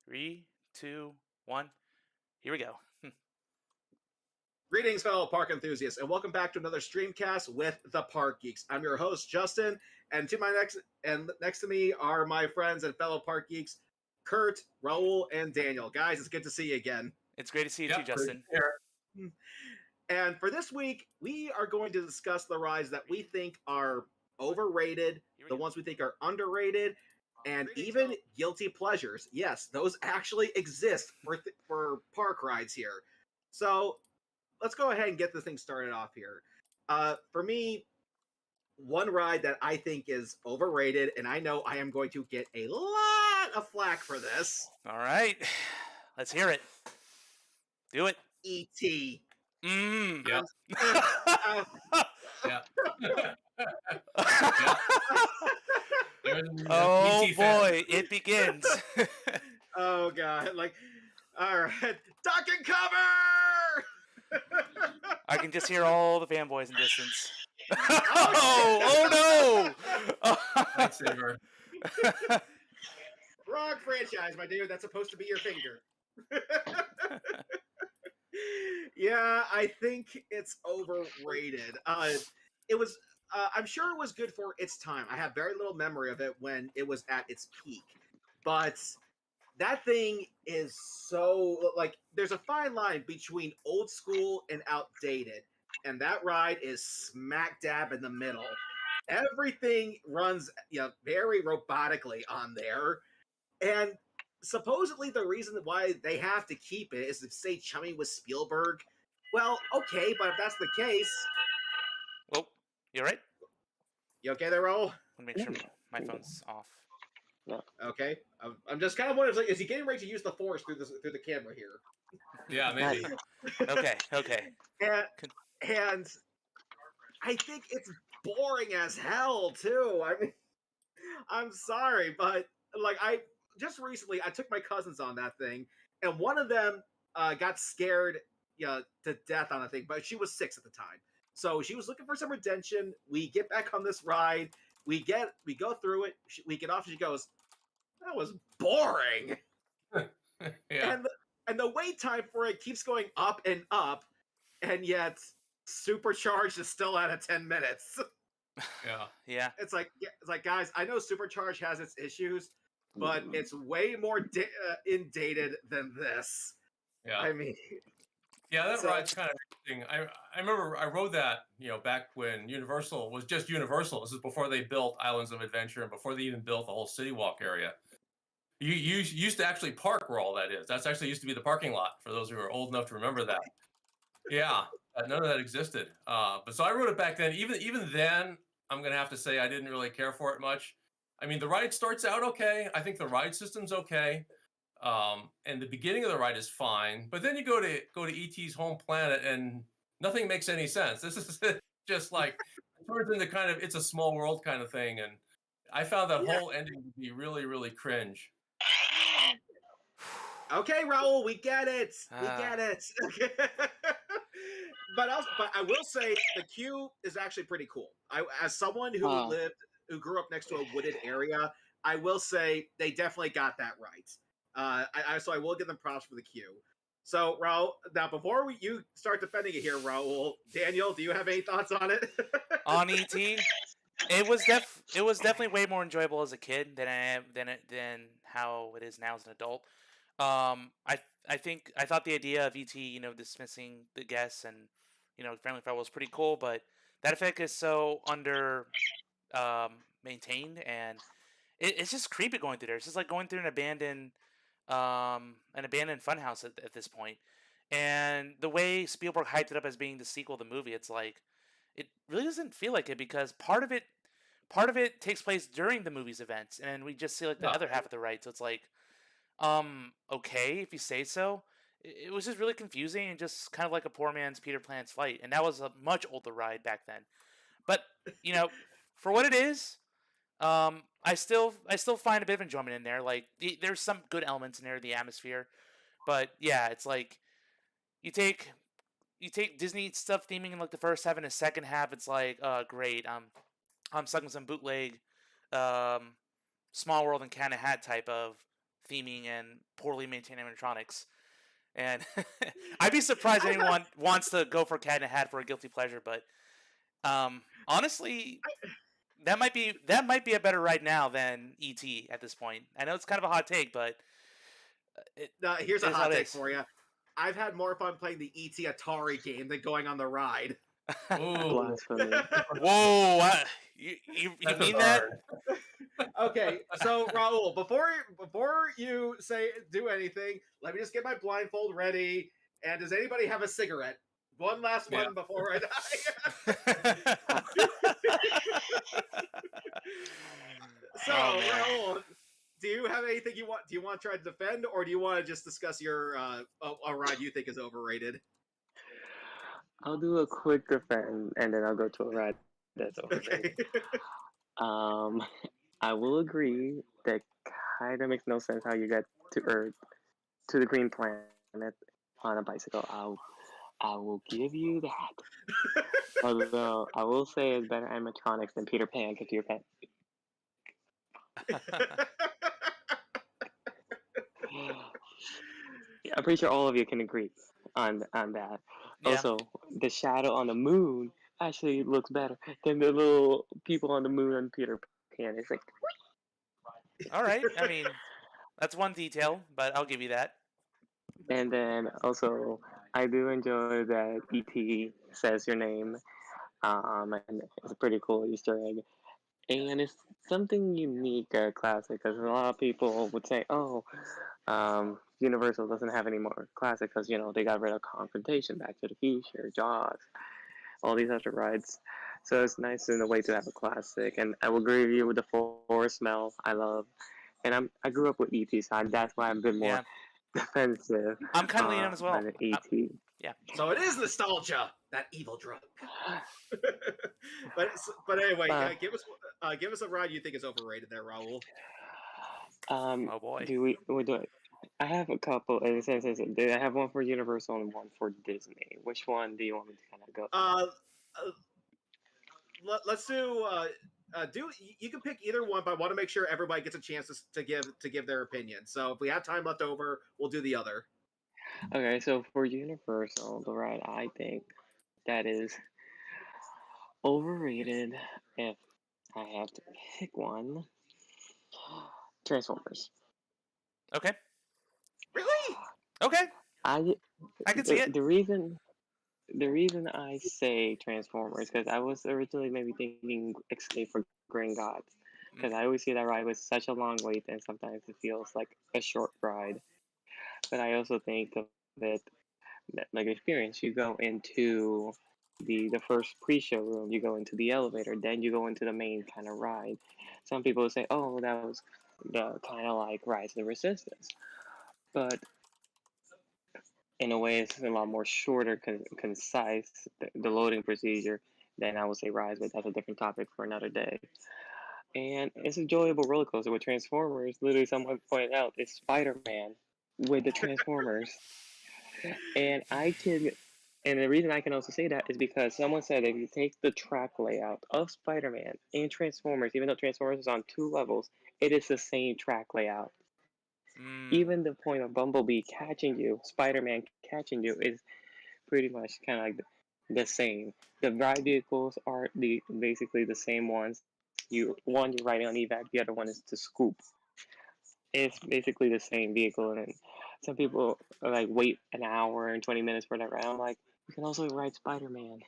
Three, two, one. Here we go. Greetings, fellow park enthusiasts, and welcome back to another StreamCast with the Park Geeks. I'm your host, Justin, and next to me are my friends and fellow Park Geeks, Kurt, Raul, and Daniel. Guys, it's good to see you again. It's great to see you too, Justin. And for this week, we are going to discuss the rides that we think are overrated, the ones we think are underrated, and even guilty pleasures. Yes, those actually exist for park rides here. So let's go ahead and get this thing started off here. For me, one ride that I think is overrated, and I know I am going to get a lot of flack for this. All right, let's hear it. Do it. E.T. Yeah. Yeah. Oh boy, it begins. Oh god! All right, duck and cover. I can just hear all the fanboys in distance. Oh no! Lightsaber. Wrong franchise, my dude. That's supposed to be your finger. Yeah, I think it's overrated. It was. I'm sure it was good for its time. I have very little memory of it when it was at its peak, but that thing is so there's a fine line between old school and outdated, and that ride is smack dab in the middle. Everything runs very robotically on there, and supposedly the reason why they have to keep it is to stay chummy with Spielberg. Well, okay, but if that's the case, Oh, you all right? you okay there, Raul? Let me make sure my phone's off. Okay, I'm just kind of wondering, is he getting ready to use the force through the camera here? Yeah, maybe. Okay. And I think it's boring as hell too. I mean, I'm sorry, but I just recently I took my cousins on that thing, and one of them got scared to death on the thing, but she was 6 at the time, so she was looking for some redemption. We get back on this ride, we go through it, we get off, and she goes, "That was boring." Yeah. And the wait time for it keeps going up and up, and yet Supercharged is still at 10 minutes. Yeah. It's like, guys, I know Supercharged has its issues, but it's way more indated than this. Yeah. I mean, yeah, that ride's kind of interesting. I remember I rode that, back when Universal was just Universal. This is before they built Islands of Adventure and before they even built the whole City Walk area. You used to actually park where all that is. That's actually used to be the parking lot, for those who are old enough to remember that. Yeah, none of that existed. But so I rode it back then. Even then, I'm going to have to say I didn't really care for it much. I mean, the ride starts out okay. I think the ride system's okay. And the beginning of the ride is fine. But then you go to E.T.'s home planet and nothing makes any sense. This is just it turns into kind of It's a Small World kind of thing. And I found that whole ending to be really, really cringe. Okay, Raul, we get it. We get it. But I will say the queue is actually pretty cool. As someone who grew up next to a wooded area, I will say they definitely got that right. So I will give them props for the queue. So, Raul, now before you start defending it here, Raul, Daniel, do you have any thoughts on it? On E.T., it was definitely way more enjoyable as a kid than how it is now as an adult. I thought the idea of E.T., dismissing the guests and friendly fire was pretty cool, but that effect is so under maintained, and it's just creepy going through there. It's just like going through an abandoned funhouse at this point. And the way Spielberg hyped it up as being the sequel to the movie, it's like it really doesn't feel like it, because part of it takes place during the movie's events, and we just see the other half of the ride. So it's like, okay, if you say so. It was just really confusing and just kind of like a poor man's Peter Pan's Flight, and that was a much older ride back then. But for what it is, I still find a bit of enjoyment in there. There's some good elements in there, the atmosphere, but yeah, it's like you take Disney stuff theming in the first half and the second half. It's like, great, I'm stuck in some bootleg, Small World and Cat in a Hat type of theming and poorly maintained animatronics. And I'd be surprised anyone wants to go for Cat in a Hat for a guilty pleasure, but honestly, that might be a better ride now than ET at this point. I know it's kind of a hot take, but here's a is how hot it take is. for you. I've had more fun playing the ET Atari game than going on the ride. Ooh, Blasphemy. Whoa! You that's mean that? hard. Okay, so Raul, before you do anything, let me just get my blindfold ready. And does anybody have a cigarette? One last Yeah. one before I die. So, Oh, man. Raul, do you have anything you want? Do you want to try to defend, or do you want to just discuss your a ride you think is overrated? I'll do a quick defense, and then I'll go to a ride that's overrated. Okay. I will agree that kind of makes no sense how you get to Earth, to the green planet on a bicycle. I will give you that. Although I will say it's better animatronics than Peter Pan, because Peter Pan. I'm pretty sure all of you can agree on that. Yeah. Also, the shadow on the moon actually looks better than the little people on the moon on Peter Pan. It's like, All right. I mean, that's one detail, but I'll give you that. and then also I do enjoy that ET says your name. And it's a pretty cool Easter egg. And it's something unique, classic, because a lot of people would say, "Oh, Universal doesn't have any more classic because they got rid of Confrontation, Back to the Future, Jaws, all these other rides." So it's nice in a way to have a classic. And I will agree with you with the forest smell. I love, and I grew up with ET, so that's why I'm a bit more Yeah. defensive I'm kind of leaning on as well. on ET. Yeah. So it is nostalgia, that evil drug. but anyway, give us a ride you think is overrated there, Raul. Oh boy. We do it. I have a couple in the sense that I have one for Universal and one for Disney. Which one do you want me to kind of go? Let's do. You can pick either one, but I want to make sure everybody gets a chance to give their opinion. So if we have time left over, we'll do the other. Okay, so for Universal, the ride I think that is overrated, if I have to pick one, Transformers. Okay. Really? Okay. I can see it. The reason I say Transformers because I was originally maybe thinking Escape for Green Gods because I always see that ride with such a long wait and sometimes it feels like a short ride. But I also think of it like experience. You go into the first pre-show room, you go into the elevator, then you go into the main kind of ride. Some people say, "Oh, that was the kind of like Rise of the Resistance," but in a way, it's a lot more shorter, concise. The loading procedure than I would say Rise, but that's a different topic for another day. And it's an enjoyable roller coaster with Transformers. Literally, someone pointed out it's Spider-Man with the Transformers. And and the reason I can also say that is because someone said if you take the track layout of Spider-Man and Transformers, even though Transformers is on 2 levels, it is the same track layout. Even the point of Bumblebee catching you, Spider-Man catching you, is pretty much kind of like the same. The ride vehicles are basically the same ones. You're riding on evac, the other one is to scoop. It's basically the same vehicle, and some people are like wait an hour and 20 minutes for that ride. I'm like, you can also ride Spider-Man.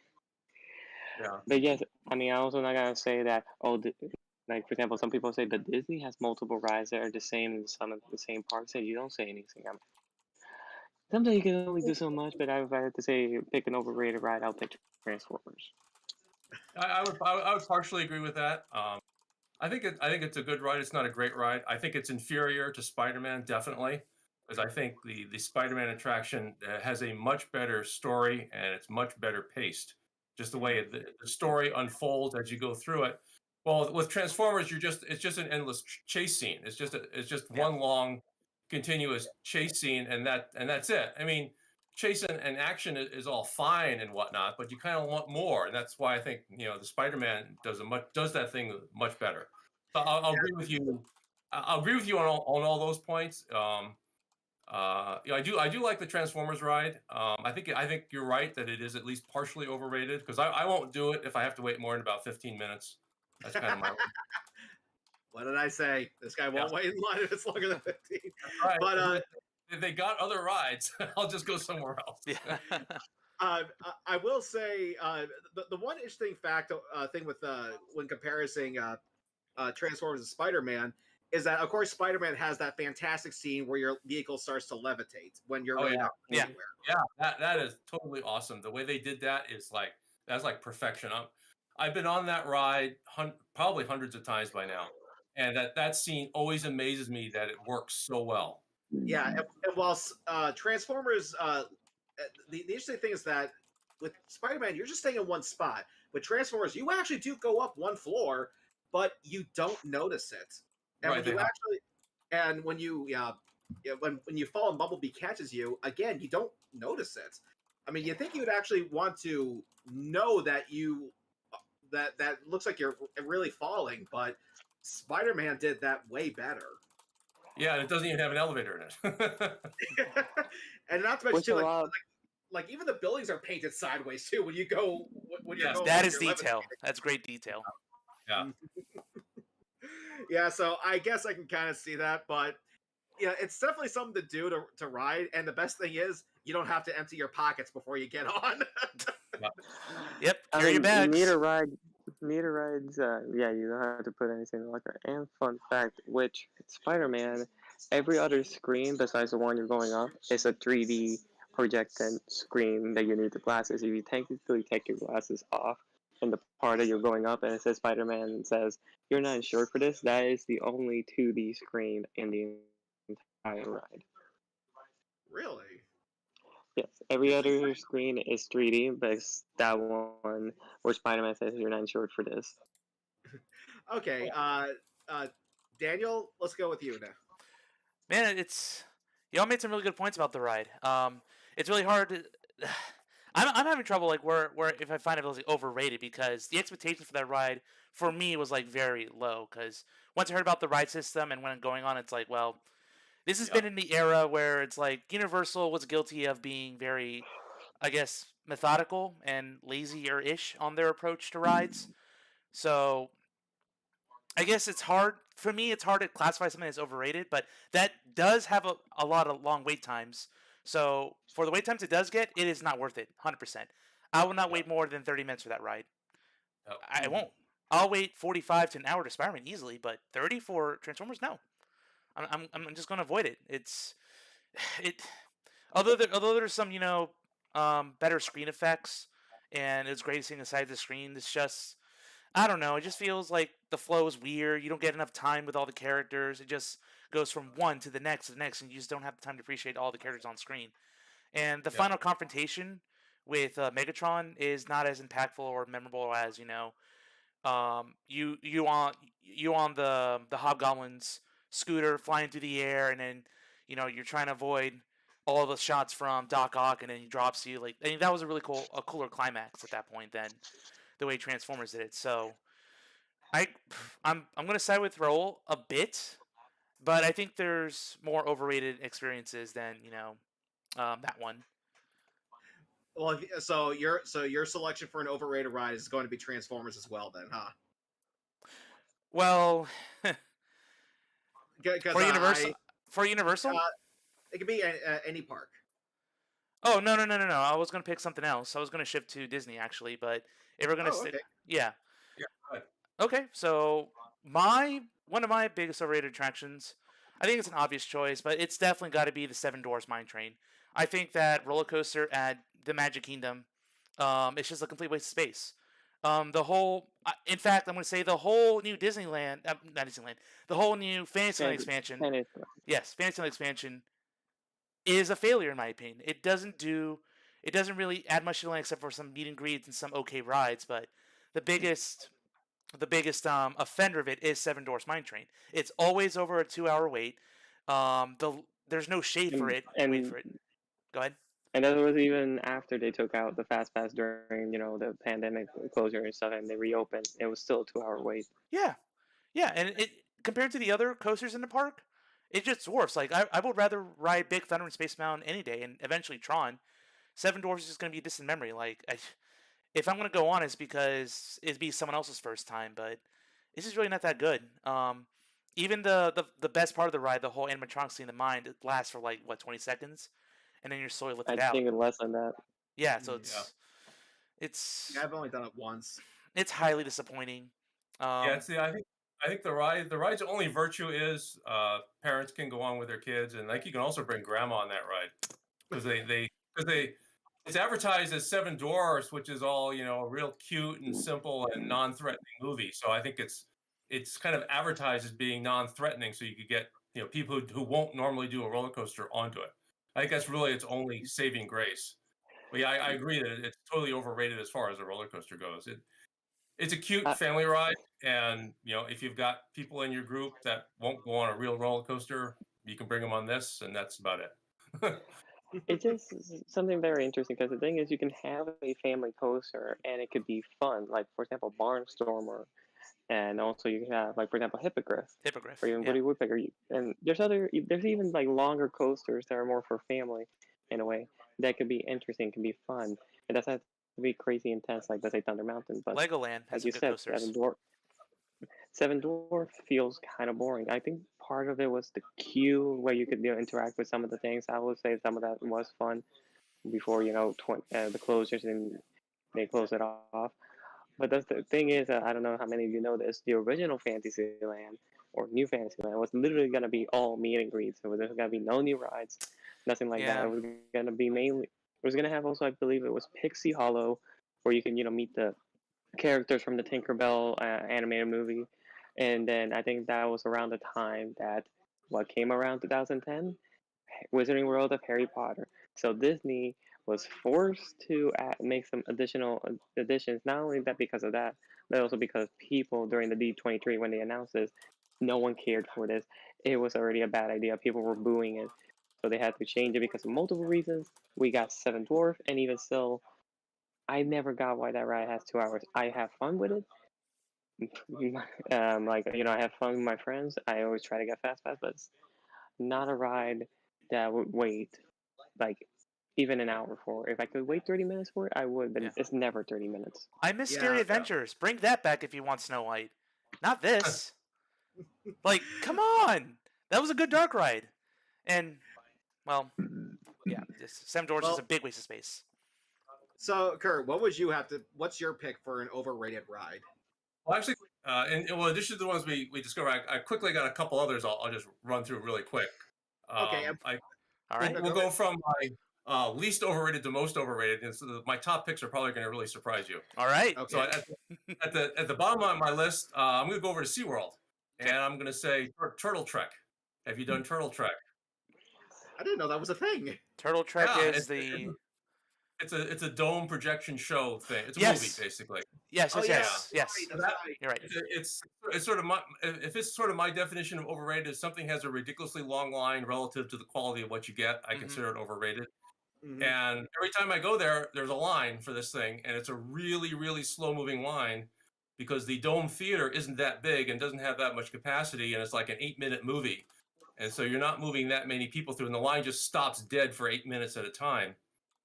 Yeah. But yes, I mean, I'm also not gonna say that. Oh, like for example, some people say, but Disney has multiple rides that are the same in some of the same parks, and you don't say anything. Sometimes you can only do so much, but if I had to say pick an overrated ride, I'll pick Transformers. I would partially agree with that. I think it's a good ride. It's not a great ride. I think it's inferior to Spider-Man, definitely, because I think the Spider-Man attraction has a much better story and it's much better paced. Just the way the story unfolds as you go through it. Well, with Transformers, it's just an endless chase scene. It's just one long, continuous chase scene, and that's it. I mean, chase and action is all fine and whatnot, but you kind of want more, and that's why I think the Spider-Man does that thing much better. So I'll agree with you I'll agree with you on all those points. I do like the Transformers ride. I think you're right that it is at least partially overrated because I won't do it if I have to wait more than about 15 minutes. That's kind of my What did I say? This guy won't wait in line if it's longer than 15. right. But If they got other rides, I'll just go somewhere else. Yeah. I will say the one interesting thing with when comparing Transformers and Spider-Man is that, of course, Spider-Man has that fantastic scene where your vehicle starts to levitate when you're really not going anywhere. Yeah, that is totally awesome. The way they did that is that's like perfection. I've been on that ride probably hundreds of times by now, and that scene always amazes me that it works so well. Yeah, and while Transformers, the interesting thing is that with Spider-Man, you're just staying in one spot. With Transformers, you actually do go up one floor, but you don't notice it. And Right, when you fall and Bumblebee catches you again, you don't notice it. I mean, you think you would actually want to know that that looks like you're really falling, but Spider-Man did that way better. Yeah, and it doesn't even have an elevator in it. And not to mention Which too, allowed like even the buildings are painted sideways too. When you go, when you're Yes, going, That when is you're detail. levitating. That's great detail. Yeah. Yeah, so I guess I can kind of see that, but yeah, it's definitely something to do to ride. And the best thing is, you don't have to empty your pockets before you get on. Yep. I Carry your mean, bags. meter rides, yeah, you don't have to put anything in the locker. And fun fact, which Spider-Man, every other screen besides the one you're going up is a 3D projected screen that you need the glasses. If you technically take your glasses off in the part that you're going up and it says Spider-Man and says you're not insured for this, that is the only 2D screen in the entire ride. Really? Yes, every other screen is 3D, but it's that one where Spider-Man says you're not insured for this. Okay, Daniel, let's go with you now. Man, y'all made some really good points about the ride. It's really hard to. I'm having trouble like where if I find it like overrated because the expectations for that ride for me was like very low because once I heard about the ride system and when I'm going on, it's like, well, this has been in the era where it's like Universal was guilty of being very, I guess, methodical and lazier-ish on their approach to rides. So I guess it's hard for me. It's hard to classify something as overrated, but that does have a lot of long wait times. So for the wait times it does get, it is not worth it. 100%. I will not wait more than 30 minutes for that ride. I won't. I'll wait 45 to an hour to Spider-Man easily, but 30 for Transformers, no. I'm just going to avoid it. Although there's some better screen effects and it's great seeing the side of the screen. It's just I don't know. It just feels like the flow is weird. You don't get enough time with all the characters. It just goes from one to the next, and you just don't have the time to appreciate all the characters on screen. And the final confrontation with Megatron is not as impactful or memorable as you on the Hobgoblin's scooter flying through the air, and then you're trying to avoid all the shots from Doc Ock, and then he drops you. Like I think that was a cooler climax at that point than the way Transformers did it. So I'm gonna side with Raul a bit, but I think there's more overrated experiences than that one. Well, so your selection for an overrated ride is going to be Transformers as well, then, huh? Well, For Universal, it could be any park. Oh no. I was gonna pick something else. I was gonna shift to Disney actually, but if we're gonna okay. yeah. Right. Okay, so one of my biggest overrated attractions, I think it's an obvious choice, but it's definitely got to be the Seven Dwarfs Mine Train. I think that roller coaster at the Magic Kingdom, it's just a complete waste of space. In fact, I'm going to say the whole new Disneyland, not Disneyland, the whole new Fantasyland expansion. Yes, Fantasyland expansion is a failure in my opinion. It doesn't really add much to the land except for some meet and greets and some okay rides, but the biggest offender of it is Seven Dwarfs Mine Train. It's always over a 2-hour wait. There's no shade for it. Wait for it. Go ahead. And that was even after they took out the Fast Pass during the pandemic closure and stuff, and they reopened. It was still a 2-hour wait. Yeah, and compared to the other coasters in the park, it just dwarfs. Like I would rather ride Big Thunder and Space Mountain any day, and eventually Tron. Seven Dwarfs is just gonna be a distant memory. Like if I'm gonna go on, it's because it'd be someone else's first time, but this is really not that good. Even the best part of the ride, the whole animatronic scene, the mind, it lasts for like what 20 seconds, and then you're slowly I lifted out. think less than that. Yeah, so Yeah. it's Yeah, I've only done it once. it's highly disappointing. Yeah, see, I think the ride's only virtue is parents can go on with their kids, and like you can also bring grandma on that ride because they it's advertised as Seven Dwarfs, which is all real cute and simple and non-threatening movie. So I think it's kind of advertised as being non-threatening, so you could get people who won't normally do a roller coaster onto it. I think that's really its only saving grace. But yeah, I agree that it's totally overrated as far as a roller coaster goes. It's a cute I, family ride, and if you've got people in your group that won't go on a real roller coaster, you can bring them on this, and that's about it. it's just something very interesting because the thing is, you can have a family coaster and it could be fun. Like for example, Barnstormer, and also you can have like for example Hippogriff, Hippogriff. or even Yeah. Woody Woodpecker. And there's even like longer coasters that are more for family, in a way that could be interesting, can be fun. It doesn't have to be crazy intense like let's say Thunder Mountain, but Legoland has like some you good said, coasters. Seven Dwarf feels kind of boring. I think part of it was the queue where you could interact with some of the things. I would say some of that was fun before the closures and they close it off. But that's the thing is, I don't know how many of you know this. The original Fantasyland or New Fantasyland was literally gonna be all meet and greets. So there's gonna be no new rides, nothing like that. Yeah. It was gonna be mainly. It was gonna have also, I believe, it was Pixie Hollow, where you can meet the characters from the Tinkerbell animated movie, and then I think that was around the time that what came around 2010, Wizarding World of Harry Potter. So Disney was forced to make some additional additions. Not only that because of that, but also because people during the D23 when they announced this, no one cared for this. It was already a bad idea. People were booing it, so they had to change it because of multiple reasons. We got Seven Dwarf, and even still, I never got why that ride has 2 hours. I have fun with it. Like I have fun with my friends. I always try to get fast pass, but it's not a ride that would wait like even an hour for. If I could wait 30 minutes for it, I would, but Yeah. it's never 30 minutes. I miss Yeah, Scary yeah. Adventures. Bring that back if you want Snow White. Not this. Like, come on. That was a good dark ride. And, well, yeah, Seven Dwarfs is a Well, big waste of space. so Kurt, what's your pick for an overrated ride? Well, actually, in addition to the ones we discovered, I quickly got a couple others. I'll just run through really quick. Okay, All right. We'll go from my least overrated to most overrated. And so my top picks are probably going to really surprise you. All right. okay. So at the bottom of my list, I'm going to go over to SeaWorld, Okay. and I'm going to say Turtle Trek. Have you done Turtle Trek? I didn't know that was a thing. Turtle Trek Yeah, is the. It's a dome projection show thing. It's a Yes. movie basically. Yes, Oh yes, yeah, yes. Yes. that's right. You're right. It's sort of my if it's sort of my definition of overrated is something has a ridiculously long line relative to the quality of what you get. I Mhm. consider it overrated. Mhm. And every time I go there, there's a line for this thing, and it's a really, really slow moving line because the dome theater isn't that big and doesn't have that much capacity, and it's like an 8-minute movie. And so you're not moving that many people through, and the line just stops dead for 8 minutes at a time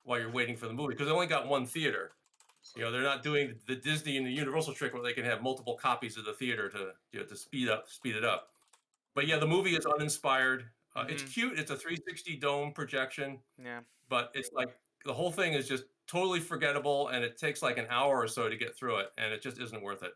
while you're waiting for the movie because they only got one theater. They're not doing the Disney and the Universal trick where they can have multiple copies of the theater to speed it up. But yeah, the movie is uninspired. It's cute. It's a 360 dome projection. Yeah. But it's like the whole thing is just totally forgettable, and it takes like an hour or so to get through it, and it just isn't worth it.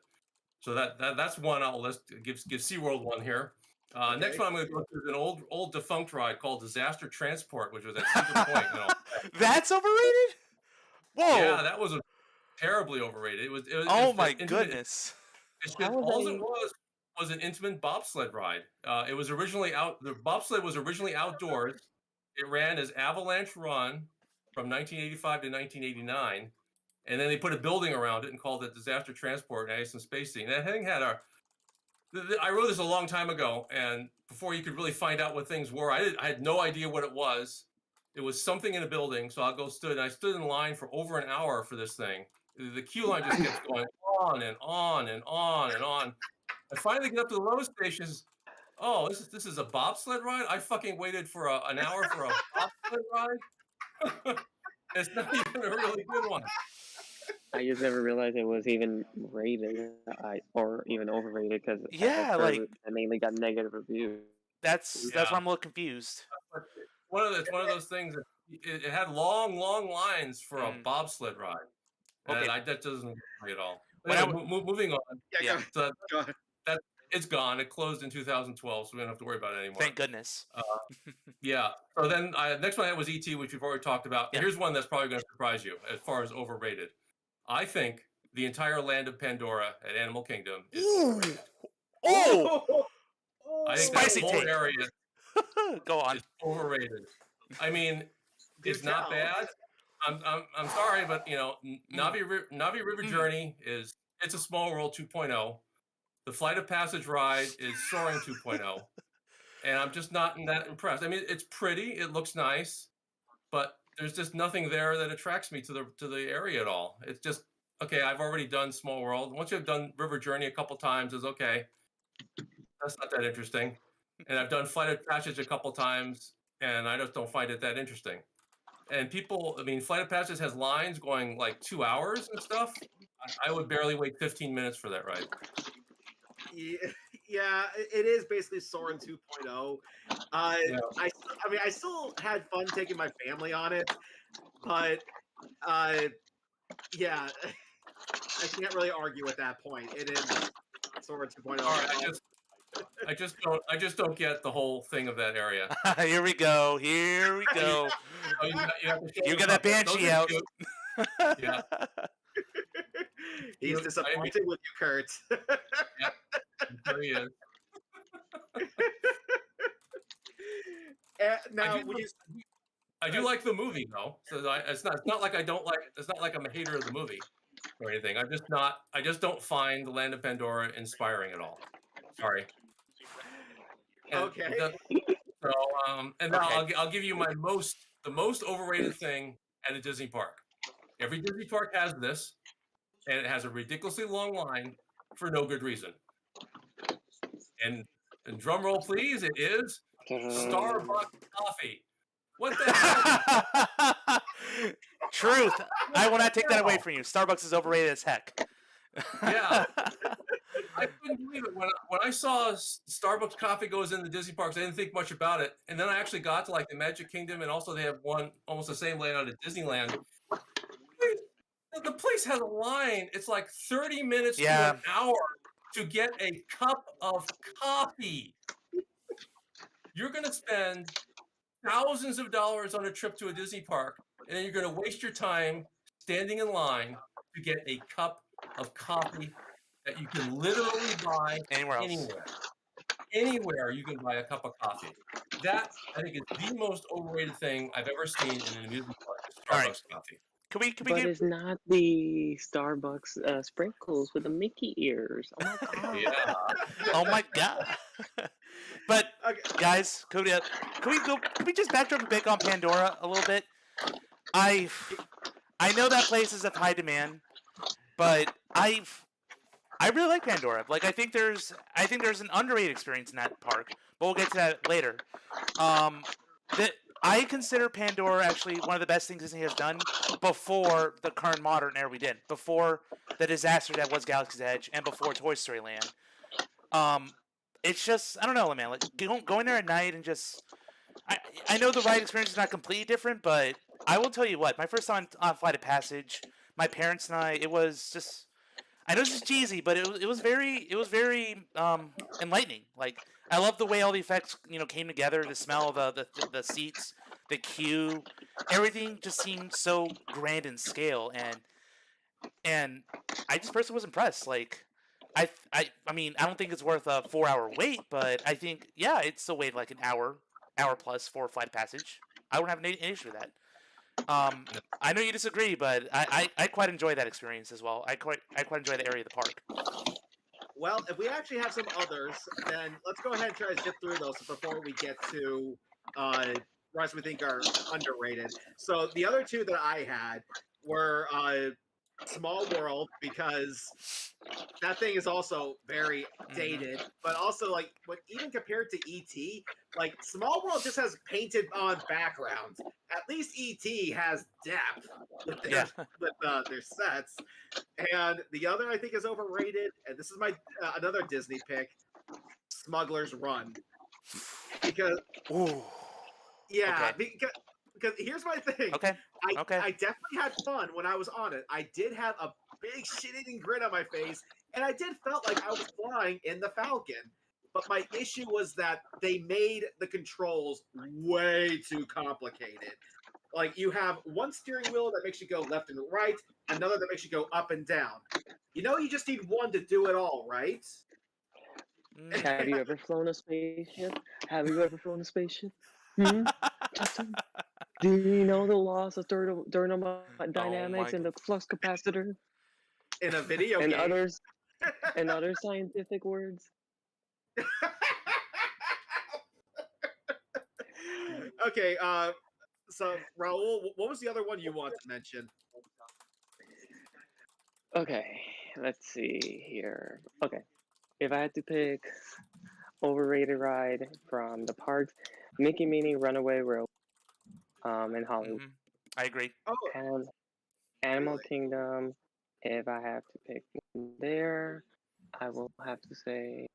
So that's one I'll list. Give SeaWorld one here. Next one I'm going to go to is an old defunct ride called Disaster Transport, which was at Cedar Point. That's overrated? Whoa. Yeah, that was terribly overrated. It was Oh my goodness. It's just, all it was an intimate bobsled ride. It was originally the bobsled was originally outdoors. It ran as Avalanche Run from 1985 to 1989, and then they put a building around it and called it Disaster Transport and added some spacing. That thing had I wrote this a long time ago, and before you could really find out what things were, I had no idea what it was. It was something in a building, so I stood in line for over an hour for this thing. The queue line just kept going on and on and on and on. I finally get up to the load stations. Oh, this is a bobsled ride. I fucking waited for an hour for a bobsled ride. It's not even a really good one. I just never realized it was even rated, or even overrated, because I've Yeah, heard like it mainly got negative reviews. that's Yeah. why I'm a little confused. It's one of those things that it had long lines for a bobsled ride, and Okay. that doesn't work for me at all. When Anyway, moving on. Yeah, Yeah. go, So go ahead. that it's gone. It closed in 2012, so we don't have to worry about it anymore. Thank goodness. Yeah. So then next one I had was E.T., which we've already talked about. Yeah. Here's one that's probably going to surprise you as far as overrated. I think the entire land of Pandora at Animal Kingdom is overrated. Oh, I think Spicy that whole take. area go on. is overrated. I mean, Do it's not tell. bad. I'm sorry, but you know, Navi River Journey it's a Small World 2.0. The Flight of Passage ride is Soaring 2.0. And I'm just not that impressed. I mean, it's pretty, it looks nice, but there's just nothing there that attracts me to the area at all. It's just okay. I've already done Small World. Once you've done River Journey a couple times, is okay. That's not that interesting. And I've done Flight of Passage a couple times, and I just don't find it that interesting. And people, I mean, Flight of Passage has lines going like 2 hours and stuff. I would barely wait 15 minutes for that ride. Yeah, it is basically Soarin' 2.0. I mean, I still had fun taking my family on it, but yeah, I can't really argue at that point. It is Soarin' 2.0. All right, I just don't get the whole thing of that area. Here we go. Here we go. Oh, You got that banshee out. Yeah. He's disappointed with you, Kurt. Yep. There he is. Now, I do like the movie though, so it's not like I don't like. It's not like I'm a hater of the movie or anything. I just don't find the Land of Pandora inspiring at all. Sorry. And okay. So and now I'll give you the most overrated thing at a Disney park. Every Disney park has this, and it has a ridiculously long line for no good reason. And drum roll, please. It is Starbucks coffee. What the hell? Truth. I will not take that away from you. Starbucks is overrated as heck. Yeah. I couldn't believe it. When I saw Starbucks coffee goes in the Disney parks, I didn't think much about it. And then I actually got to like the Magic Kingdom, and also they have one almost the same layout at Disneyland. The place has a line. It's like 30 minutes to an hour to get a cup of coffee. You're going to spend thousands of dollars on a trip to a Disney park, and then you're going to waste your time standing in line to get a cup of coffee that you can literally buy anywhere else. Anywhere you can buy a cup of coffee. That, I think, is the most overrated thing I've ever seen in an amusement park. Starbucks coffee. Can we but it's not the Starbucks sprinkles with the Mickey ears. Oh my god! Yeah. Oh my god! But guys, can we just backtrack a bit on Pandora a little bit? I know that place is of high demand, but I really like Pandora. Like I think there's an underrated experience in that park, but we'll get to that later. I consider Pandora actually one of the best things Disney has done before the current modern era we did, before the disaster that was Galaxy's Edge, and before Toy Story Land. It's just, I don't know, man. Like going there at night and just, I know the ride experience is not completely different, but I will tell you what. My first time on Flight of Passage, my parents and I, it was just. I know this is cheesy, but it was very enlightening. Like I love the way all the effects came together. The smell of the seats, the queue, everything just seemed so grand in scale, and I just personally was impressed. Like I mean I don't think it's worth a 4-hour wait, but I think it's still wait like an hour plus for Flight of Passage. I wouldn't have an issue with that. I know you disagree, but I quite enjoy that experience as well. I quite enjoy the area of the park. Well, if we actually have some others, then let's go ahead and try to zip through those before we get to rides we think are underrated. So the other two that I had were Small World, because that thing is also very dated, but also like even compared to ET, like Small World just has painted on backgrounds. At least ET has depth with their Yeah. their sets. And the other I think is overrated, and this is my another Disney pick, Smuggler's Run, because Ooh. yeah, Okay. because here's my thing. Okay. Okay. I definitely had fun when I was on it. I did have a big shit-eating grin on my face, and I did felt like I was flying in the Falcon. But my issue was that they made the controls way too complicated. Like you have one steering wheel that makes you go left and right, another that makes you go up and down. You know, you just need one to do it all, right? Have you ever flown a spaceship? Have you ever flown a spaceship? Hmm? Justin? Do you know the laws of thermodynamics and the flux capacitor In a video and game. other scientific words? Okay, so Raul, what was the other one you want to mention? Okay, let's see here. Okay, if I had to pick overrated ride from the parks, Mickey Minnie Runaway Railway in Hollywood, I agree. Oh, and Animal really? Kingdom. If I have to pick one there, I will have to say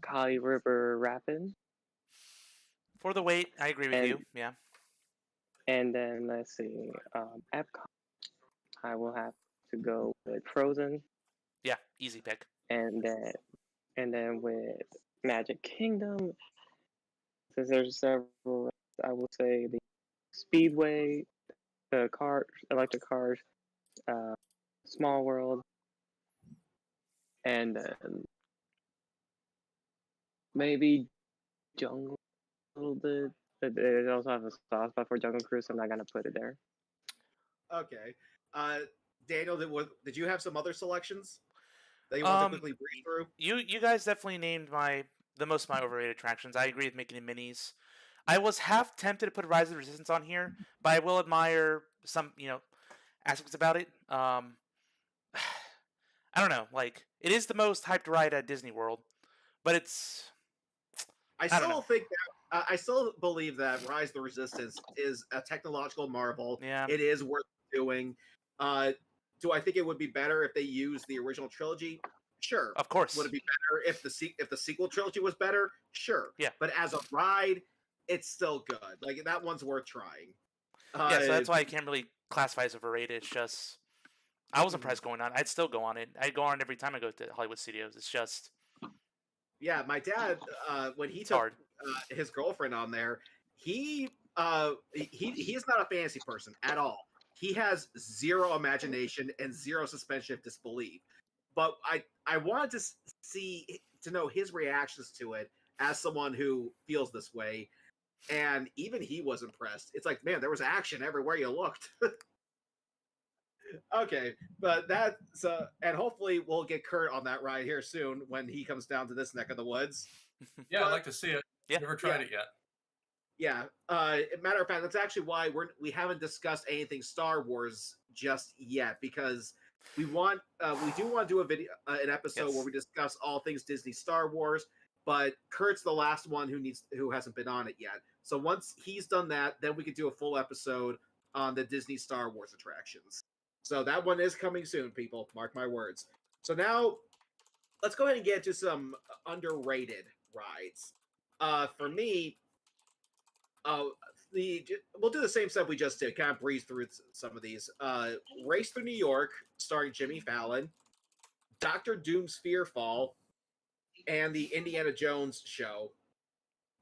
Kali River Rapid, For the wait, I agree with and you. Yeah. and then let's see, Epcot. I will have to go with Frozen, Yeah. Easy pick. and then with Magic Kingdom, since there's several, I will say the Speedway, the cars, electric cars, uh, Small World, and then maybe Jungle a little bit. But they also have a soft spot for Jungle Cruise, so I'm not gonna put it there. Okay. Daniel, did you have some other selections that you want to quickly breeze through? You guys definitely named the most of my overrated attractions. I agree with making the minis. I was half tempted to put Rise of the Resistance on here, but I will admire some aspects about it. I don't know. Like it is the most hyped ride at Disney World, but I I don't know. still think that I still believe that Rise of the Resistance is a technological marvel. Yeah. It is worth doing. Do I think it would be better if they used the original trilogy? Sure. Of course. Would it be better if the sequel trilogy was better? Sure. Yeah. But as a ride, it's still good. Like that one's worth trying. Yeah, so that's why I can't really classify as overrated. It's just I was impressed going on. I'd still go on it. I'd go on it every time I go to Hollywood Studios. It's just Yeah, my dad when he it's took hard. his girlfriend on there, he is not a fantasy person at all. He has zero imagination and zero suspension of disbelief. But I wanted to know his reactions to it as someone who feels this way, and even he was impressed. It's like, man, there was action everywhere you looked. Okay, but that's and hopefully we'll get Kurt on that ride here soon when he comes down to this neck of the woods. Yeah, But- I'd like to see it. Yeah. Never tried it yet. Yeah. Matter of fact, that's actually why we haven't discussed anything Star Wars just yet, because we do want to do a video, an episode Yes. where we discuss all things Disney Star Wars. But Kurt's the last one who hasn't been on it yet. So once he's done that, then we could do a full episode on the Disney Star Wars attractions. So that one is coming soon, people. Mark my words. So now let's go ahead and get into some underrated rides. For me, we'll do the same stuff we just did. Kind of breeze through some of these. Race Through New York, starring Jimmy Fallon, Doctor Doom's Fearfall, and the Indiana Jones show.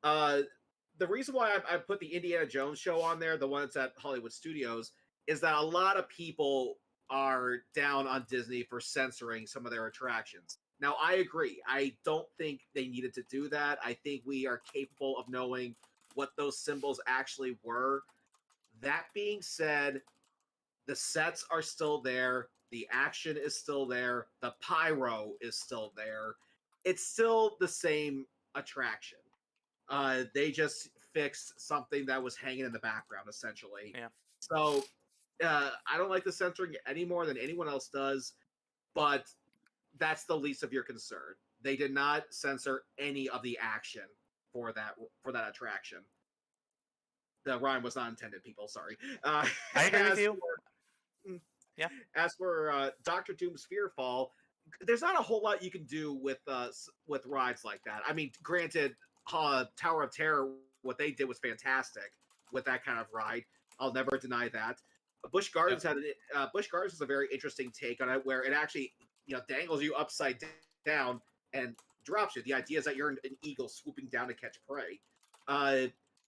The reason why I put the Indiana Jones show on there, the one that's at Hollywood Studios, is that a lot of people are down on Disney for censoring some of their attractions. Now, I agree. I don't think they needed to do that. I think we are capable of knowing what those symbols actually were. That being said, the sets are still there. The action is still there. The pyro is still there. It's still the same attraction. They just fixed something that was hanging in the background, essentially. Yeah. So I don't like the censoring any more than anyone else does, but that's the least of your concern. They did not censor any of the action for that attraction. The rhyme was not intended, people. Sorry. I agree with you. Yeah. As for Doctor Doom's Fearfall, there's not a whole lot you can do with rides like that. I mean, granted, Tower of Terror, what they did was fantastic with that kind of ride. I'll never deny that. Busch Gardens Busch Gardens is a very interesting take on it, where it actually dangles you upside down and drops you. The idea is that you're an eagle swooping down to catch prey.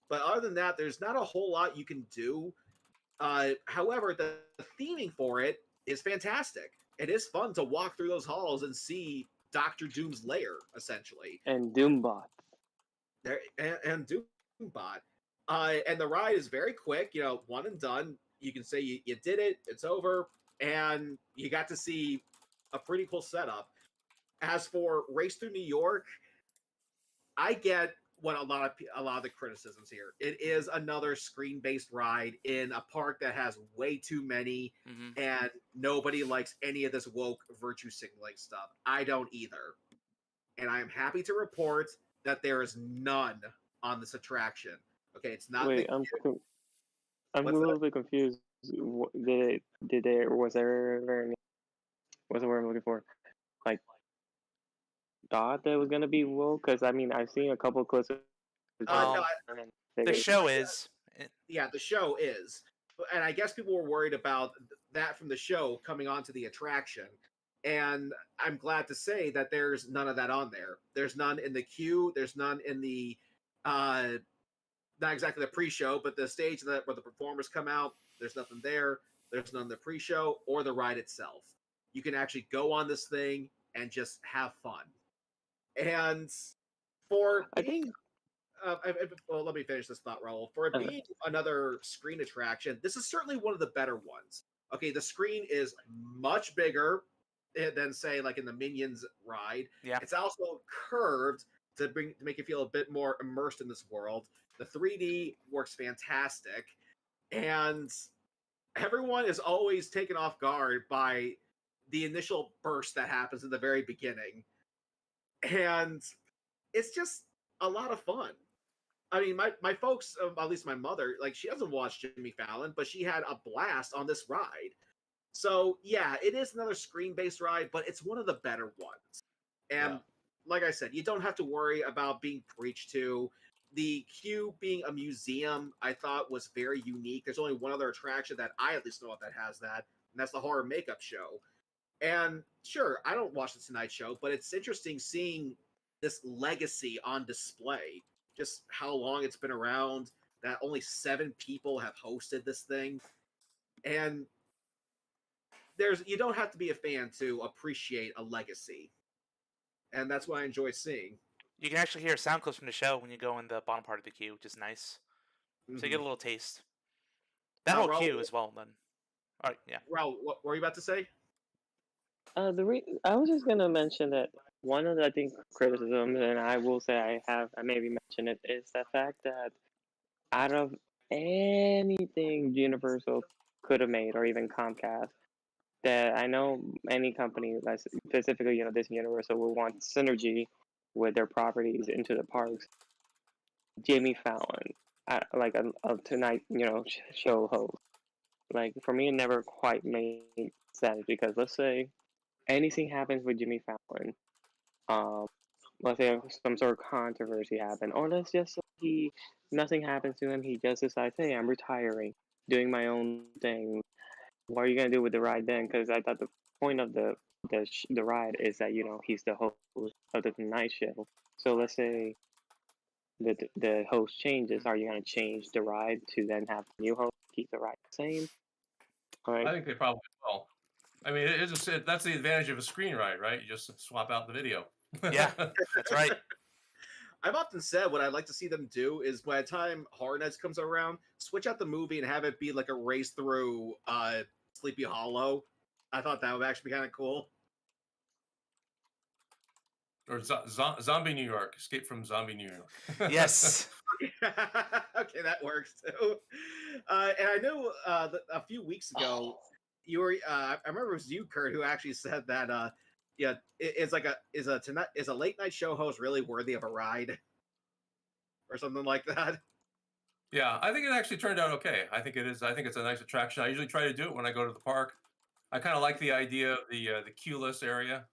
But other than that, there's not a whole lot you can do. However, the theming for it is fantastic. It is fun to walk through those halls and see Doctor Doom's lair, essentially. And Doombot. And Doombot. And the ride is very quick, one and done. You can say you did it, it's over, and you got to see a pretty cool setup. As for Race Through New York, I get what a lot of the criticisms here. It is another screen-based ride in a park that has way too many, and nobody likes any of this woke virtue signaling stuff. I don't either. And I am happy to report that there is none on this attraction. Okay, it's not. Wait, I'm a little bit confused. Was there ever any, what's the word I'm looking for? Like, thought that was gonna be woke? Because I mean, I've seen a couple clips. The show is. Yeah, the show is, and I guess people were worried about that from the show coming onto the attraction. And I'm glad to say that there's none of that on there. There's none in the queue. There's none in the not exactly the pre-show, but the stage where the performers come out. There's nothing there. There's none in the pre-show or the ride itself. You can actually go on this thing and just have fun. And for well, let me finish this thought, Raul. For it being another screen attraction, this is certainly one of the better ones. Okay, the screen is much bigger than, say, like in the Minions ride. Yeah. It's also curved to make you feel a bit more immersed in this world. The 3D works fantastic, and everyone is always taken off guard by the initial burst that happens in the very beginning. And it's just a lot of fun. I mean, my folks, at least my mother, like, she doesn't watch Jimmy Fallon, but she had a blast on this ride. So, yeah, it is another screen-based ride, but it's one of the better ones. And like I said, you don't have to worry about being preached to. The queue being a museum, I thought, was very unique. There's only one other attraction that I at least know of that has that, and that's the horror makeup show. And sure, I don't watch the Tonight Show, but it's interesting seeing this legacy on display. Just how long it's been around, that only 7 people have hosted this thing. And you don't have to be a fan to appreciate a legacy. And that's what I enjoy seeing. You can actually hear sound clips from the show when you go in the bottom part of the queue, which is nice. So you get a little taste. That whole queue as well, then. All right, yeah. Raul, what were you about to say? I was just gonna mention that one of the, I think, criticisms, and I will say I maybe mentioned it, is the fact that out of anything Universal could have made, or even Comcast, that I know any company, specifically this Universal, will want synergy with their properties into the parks. Jimmy Fallon, like a Tonight show host, like, for me it never quite made sense, because let's say anything happens with Jimmy Fallon, let's say some sort of controversy happened, or let's just say nothing happens to him, he just decides, hey, I'm retiring, doing my own thing. What are you gonna do with the ride then? Because I thought the point of the ride is that he's the host of the Tonight Show. So let's say the host changes. Are you gonna change the ride to then have the new host keep the ride the same? I think they probably will. I mean, that's the advantage of a screen ride, right? You just swap out the video. Yeah, that's right. I've often said what I'd like to see them do is, by the time Horror Nights comes around, switch out the movie and have it be like a race through Sleepy Hollow. I thought that would actually be kind of cool. or Zombie New York, Escape from Zombie New York. Yes. Okay, that works too. And I know a few weeks ago, you were. I remember it was you, Kurt, who actually said that. Yeah, it's like is a late night show host really worthy of a ride, or something like that? Yeah, I think it actually turned out okay. I think it is. I think it's a nice attraction. I usually try to do it when I go to the park. I kind of like the idea of the queue-less area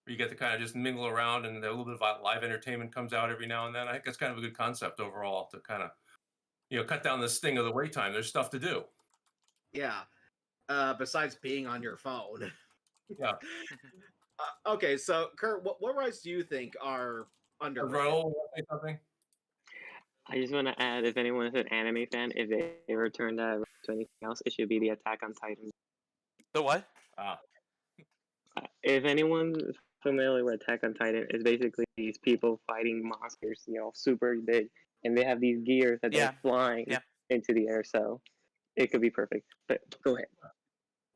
where you get to kind of just mingle around and a little bit of live entertainment comes out every now and then. I think that's kind of a good concept overall to kind of cut down the sting of the wait time. There's stuff to do. Yeah. Besides being on your phone. Yeah. Okay, so Kurt, what rides do you think are underrated? Raul, say something. I just want to add, if anyone is an anime fan, if they ever turn that around to anything else, it should be the Attack on Titan. The what? If anyone's familiar with Attack on Titan, it's basically these people fighting monsters, super big, and they have these gears that Yeah. they're flying Yeah. into the air. So it could be perfect. But go ahead.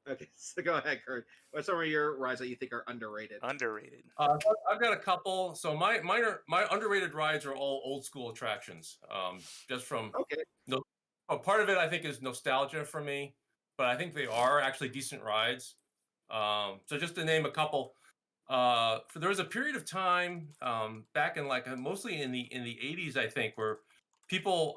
Okay, so go ahead, Kurt. What's some of your rides that you think are underrated? Underrated. I've got a couple. So my underrated rides are all old school attractions. Just from Okay. part of it I think is nostalgia for me, but I think they are actually decent rides. So just to name a couple, there was a period of time back in mostly in the 80s, I think, where people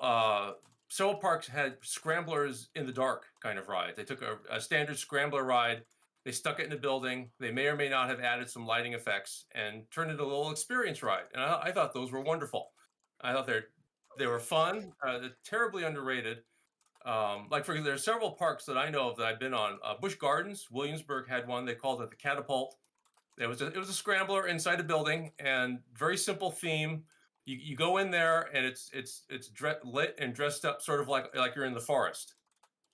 several parks had scramblers in the dark kind of rides. They took a standard scrambler ride, they stuck it in the building. They may or may not have added some lighting effects and turned it into a little experience ride. And I thought those were wonderful. I thought they were fun. They're terribly underrated. There are several parks that I know of that I've been on. Busch Gardens, Williamsburg had one. They called it the Catapult. It was a scrambler inside a building, and very simple theme. You go in there and it's lit and dressed up sort of like you're in the forest.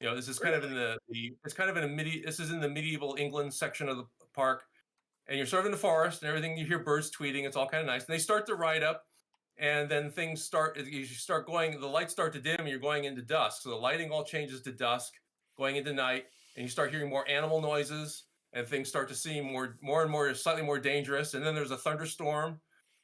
This is kind of in this is in the medieval England section of the park, and you're sort of in the forest and everything. You hear birds tweeting. It's all kind of nice. And they start to ride up, and then you start going. The lights start to dim, and you're going into dusk. So the lighting all changes to dusk, going into night, and you start hearing more animal noises, and things start to seem more and more slightly more dangerous. And then there's a thunderstorm,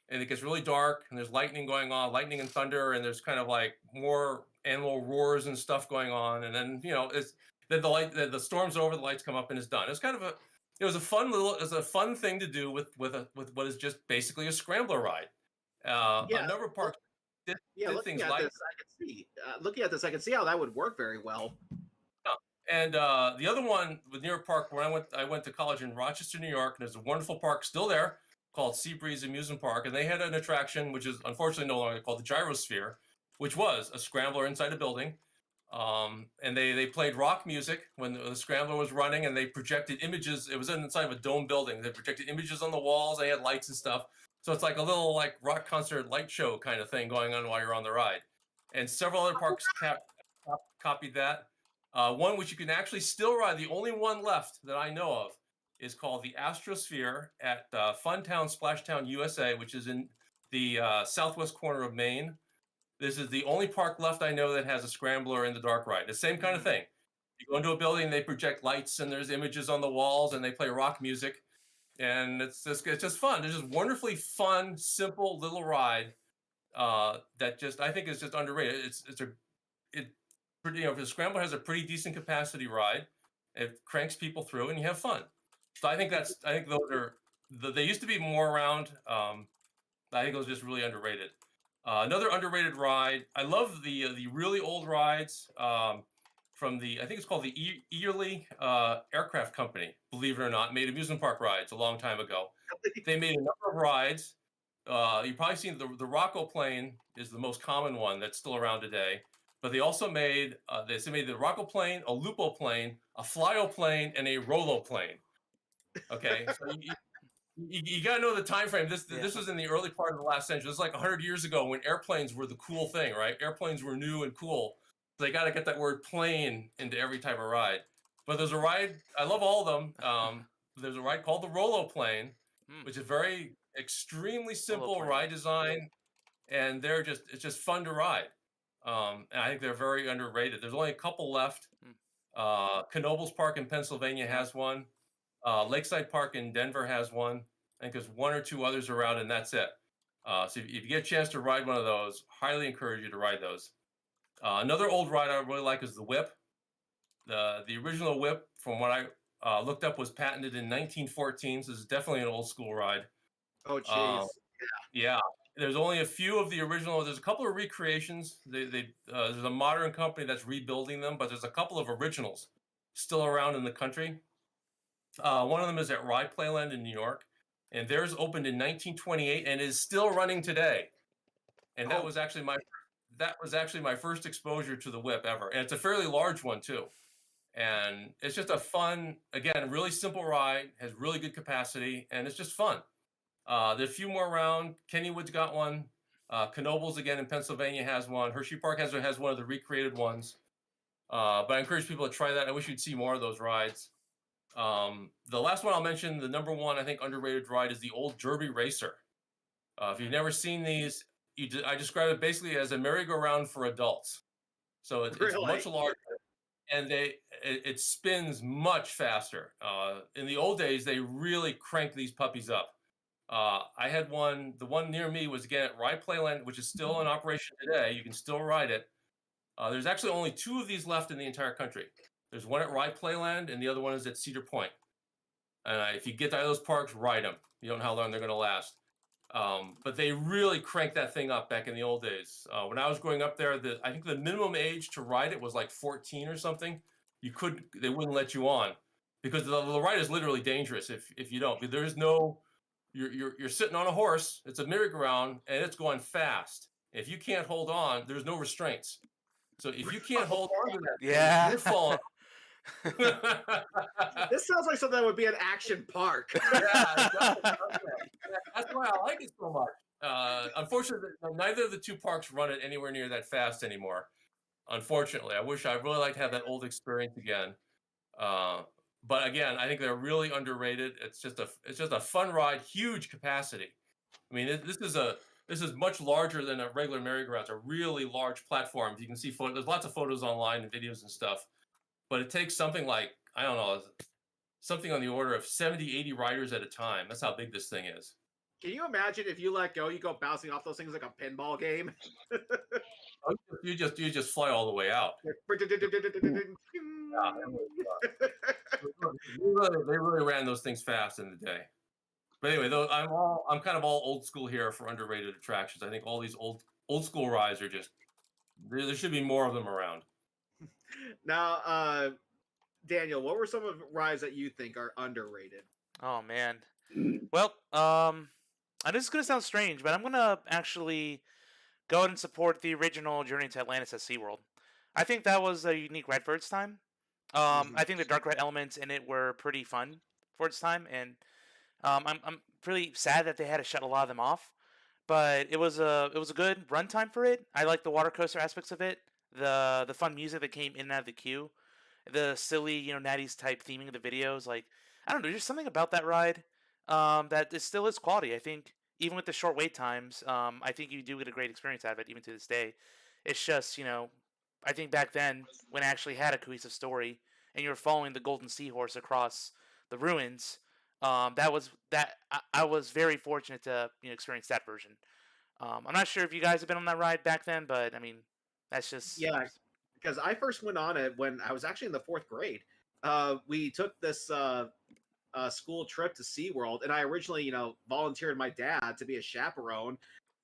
and it gets really dark, and there's lightning going on, lightning and thunder, and there's kind of like more animal roars and stuff going on. And then then the storm's over, the lights come up, and it's done. It was a fun thing to do with what is just basically a scrambler ride. A number of parks did things like this, I can see. Looking at this, I can see how that would work very well. And the other one with New York Park, where I went to college in Rochester, New York, and there's a wonderful park still there called Seabreeze Amusement Park, and they had an attraction which is unfortunately no longer called the Gyrosphere, which was a scrambler inside a building. And they played rock music when the scrambler was running, and they projected images. It was inside of a dome building. They projected images on the walls. They had lights and stuff. So it's like a little rock concert light show kind of thing going on while you're on the ride. And several other parks copied that. One which you can actually still ride, the only one left that I know of, is called the Astrosphere at Funtown Splashtown, USA, which is in the southwest corner of Maine. This is the only park left I know that has a scrambler in the dark ride. The same kind of thing. You go into a building, they project lights, and there's images on the walls, and they play rock music, and it's just fun. It's just wonderfully fun, simple little ride that I think is just underrated. The scrambler has a pretty decent capacity ride. It cranks people through, and you have fun. So I think those are they used to be more around. I think those are just really underrated. Another underrated ride. I love the really old rides from I think it's called the Early Aircraft Company. Believe it or not, made amusement park rides a long time ago. They made a number of rides. You've probably seen the Rocco plane is the most common one that's still around today. But they also made the Rocco plane, a Lupo plane, a Flyo plane, and a Rolo plane. Okay, so you got to know the time frame. This was in the early part of the last century. This is like 100 years ago when airplanes were the cool thing, right? Airplanes were new and cool. So they got to get that word plane into every type of ride. But there's a ride, I love all of them. There's a ride called the Rolo plane, which is very extremely simple ride design, and it's just fun to ride. And I think they're very underrated. There's only a couple left. Knoebels Park in Pennsylvania has one. Lakeside Park in Denver has one. I think there's one or two others around, and that's it. So if you get a chance to ride one of those, highly encourage you to ride those. Another old ride I really like is the Whip. The original Whip, from what I looked up, was patented in 1914. So this is definitely an old school ride. Oh, jeez. Yeah, there's only a few of the original. There's a couple of recreations. There's a modern company that's rebuilding them, but there's a couple of originals still around in the country. One of them is at Ride Playland in New York, and theirs opened in 1928 and is still running today. And that was actually my first exposure to the Whip ever, and it's a fairly large one too. And it's just a fun, again, really simple ride, has really good capacity, and it's just fun. There's a few more around. Kennywood's got one. Knoebels again in Pennsylvania has one. Hershey Park has one of the recreated ones. But I encourage people to try that. I wish you'd see more of those rides. The last one I'll mention, the number one, I think, underrated ride is the old Derby Racer. If you've never seen these, I describe it basically as a merry-go-round for adults. So it's much larger, and it spins much faster. In the old days, they really cranked these puppies up. I had one. The one near me was again at Ride Playland, which is still in operation today. You can still ride it. There's actually only two of these left in the entire country. There's one at Ride Playland, and the other one is at Cedar Point. And if you get to those parks, ride them. You don't know how long they're going to last. But they really cranked that thing up back in the old days. When I was growing up there, I think the minimum age to ride it was like 14 or something. They wouldn't let you on because the ride is literally dangerous if you don't. There's no, you're sitting on a horse. It's a merry-go-round and it's going fast. If you can't hold on, there's no restraints. So if you can't hold on to that, you're falling. This sounds like something that would be an action park. Yeah, that's why I like it so much. Unfortunately, neither of the two parks run it anywhere near that fast anymore. Unfortunately, I'd really like to have that old experience again. But again, I think they're really underrated. It's just a fun ride, huge capacity. I mean, this is much larger than a regular merry-go-round. It's a really large platform. You can see there's lots of photos online and videos and stuff. But it takes something like, I don't know, something on the order of 70, 80 riders at a time. That's how big this thing is. Can you imagine if you let go, you go bouncing off those things like a pinball game? You just fly all the way out. They really ran those things fast in the day. But anyway, though, I'm kind of all old school here for underrated attractions. I think all these old school rides are just there should be more of them around. Now, Daniel, what were some of the rides that you think are underrated? Oh man. Well, this is gonna sound strange, but I'm gonna actually go ahead and support the original Journey to Atlantis at SeaWorld. I think that was a unique ride for its time. I think the dark ride elements in it were pretty fun for its time, and I'm pretty sad that they had to shut a lot of them off. But it was a good runtime for it. I like the water coaster aspects of it, the fun music that came in and out of the queue, the silly Natty's type theming of the videos. Like, I don't know, there's something about that ride that it still is quality. I think even with the short wait times, I think you do get a great experience out of it even to this day. It's just I think back then when it actually had a cohesive story and you were following the golden seahorse across the ruins. I was very fortunate to experience that version. I'm not sure if you guys have been on that ride back then, but I mean, that's just because I first went on it when I was actually in the 4th grade. We took this school trip to SeaWorld, and I originally volunteered my dad to be a chaperone,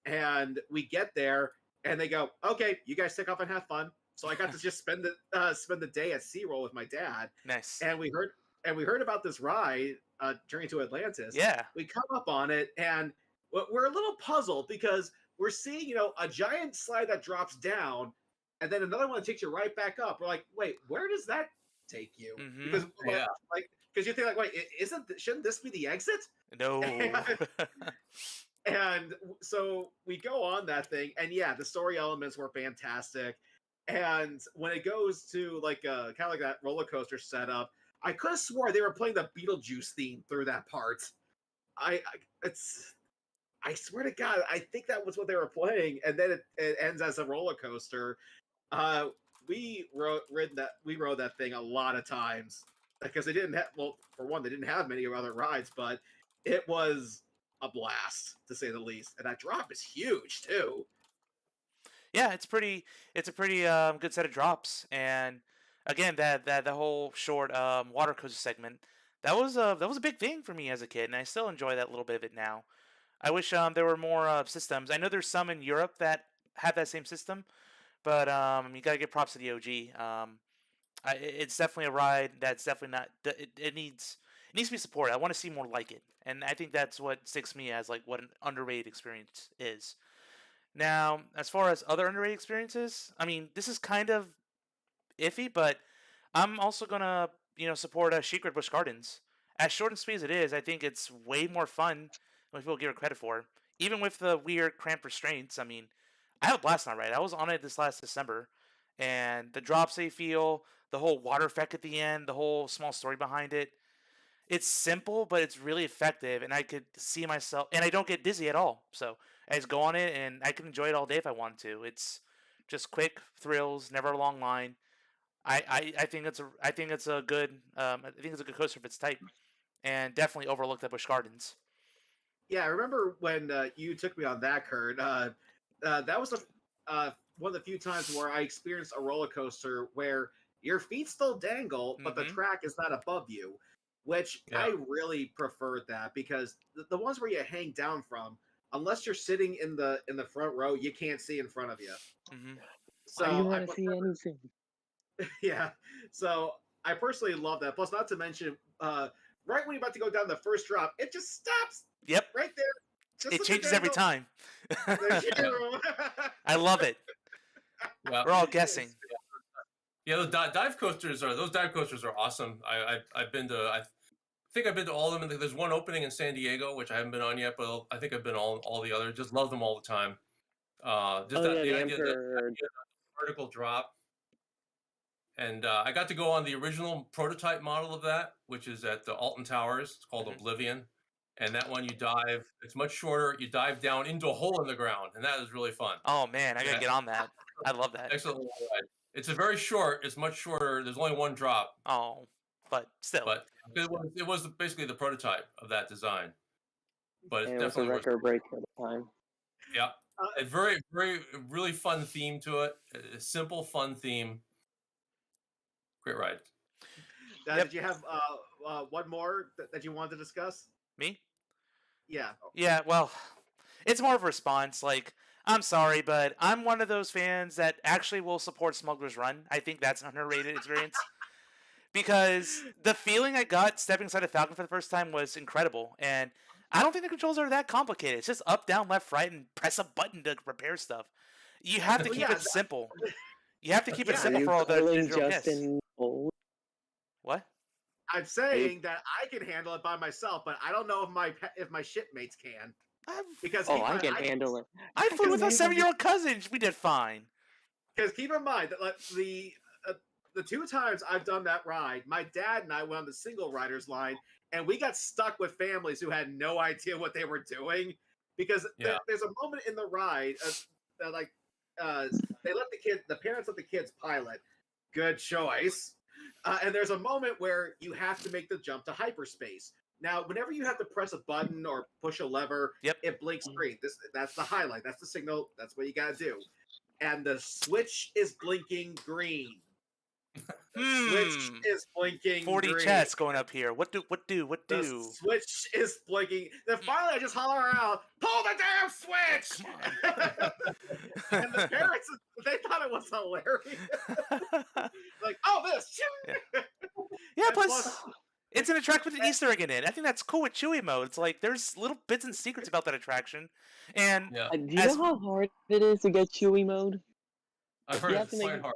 and we get there and they go, "Okay, you guys take off and have fun." So I got to just spend the day at SeaWorld with my dad. Nice. And we heard about this ride, Journey to Atlantis. Yeah. We come up on it, and we're a little puzzled because we're seeing, a giant slide that drops down, and then another one that takes you right back up. We're like, wait, where does that take you? Mm-hmm. Because you think like, wait, shouldn't this be the exit? No. And so we go on that thing, and yeah, the story elements were fantastic. And when it goes to like kind of like that roller coaster setup, I could have swore they were playing the Beetlejuice theme through that part. I swear to God, I think that was what they were playing, and then it ends as a roller coaster. We rode that thing a lot of times because they didn't have, well, for one, they didn't have many other rides, but it was a blast, to say the least. And that drop is huge too. Yeah, it's a pretty good set of drops, and again, that the whole short water coaster segment, that was a big thing for me as a kid, and I still enjoy that little bit of it now. I wish there were more systems. I know there's some in Europe that have that same system, but you gotta give props to the OG. It's definitely a ride that's definitely not. It needs to be supported. I want to see more like it, and I think that's what sticks me as like what an underrated experience is. Now, as far as other underrated experiences, I mean, this is kind of iffy, but I'm also gonna support Secret Busch Gardens. As short and sweet as it is, I think it's way more fun than people give it credit for. Even with the weird cramped restraints, I mean, I had a blast on it. Right, I was on it this last December, and the drops they feel, the whole water effect at the end, the whole small story behind it. It's simple, but it's really effective, and I could see myself, and I don't get dizzy at all. So I just go on it, and I can enjoy it all day if I want to. It's just quick thrills, never a long line. I think it's a good I think it's a good coaster of its type, and definitely overlooked at Busch Gardens. Yeah, I remember when you took me on that, Kurt. That was one of the few times where I experienced a roller coaster where your feet still dangle, but the Mm-hmm. track is not above you, which Yeah. I really preferred that because the ones where you hang down from, unless you're sitting in the front row, you can't see in front of you. Mm-hmm. So Why do you I want to see anything? yeah, so I personally love that. Plus, not to mention, right when you're about to go down the first drop, it just stops Yep, right there. Just it let the changes every dangle. time. Thank you. I love it. Yeah. We're all guessing. Yeah, those dive coasters are awesome. I've been to I think I've been to all of them. There's one opening in San Diego which I haven't been on yet, but I think I've been all the others. Just love them all the time. Just Oh yeah, the the idea that Emperor. vertical drop, and I got to go on the original prototype model of that, which is at the Alton Towers. It's called Mhm. Oblivion, and that one you dive. It's much shorter. You dive down into a hole in the ground, and that is really fun. Oh man, I gotta Yeah. get on that. I love that. Excellent little ride. It's a very short. It's much shorter. There's only one drop, Oh, but still. but it was basically the prototype of that design. But it's And it was a definitely worth record break at the time. Yeah, a very really fun theme to it. A simple, fun theme. Great ride. Now, Yep. did you have one more that you wanted to discuss? Me? Yeah. Yeah, well, it's more of a response. Like, I'm sorry, but I'm one of those fans that actually will support Smuggler's Run. I think that's an underrated experience. Because the feeling I got stepping inside a Falcon for the first time was incredible. And I don't think the controls are that complicated. It's just up, down, left, right, and press a button to repair stuff. You have to Well, keep yeah, it simple. You have to keep it Yeah, Are simple you for all the calling digital guests. Justin old? What? I'm saying that I can handle it by myself, but I don't know if my shipmates can because Oh, I can handle it. I flew with my can handle 7-year-old cousin. We did fine. Because keep in mind that like, the two times I've done that ride, my dad and I went on the single riders line, and we got stuck with families who had no idea what they were doing because Yeah. there's a moment in the ride that like they let the parents let the kids pilot. Good choice. And there's a moment where you have to make the jump to hyperspace. Now, whenever you have to press a button or push a lever, Yep. it blinks green. That's the highlight. That's the signal. That's what you got to do. And the switch is blinking green. Switch is blinking 40 green. chess going up here. What do? The switch is blinking. Then finally, I just holler out, "Pull the damn switch!" Come on. And the parents, they thought it was hilarious. Like, oh, this. Yeah, And plus it's an attraction with an Easter egg in it. I think that's cool with Chewy mode. It's like there's little bits and secrets about that attraction. And Yeah, Do you know how hard it is to get Chewy mode? I've heard You have it's to make quite hard.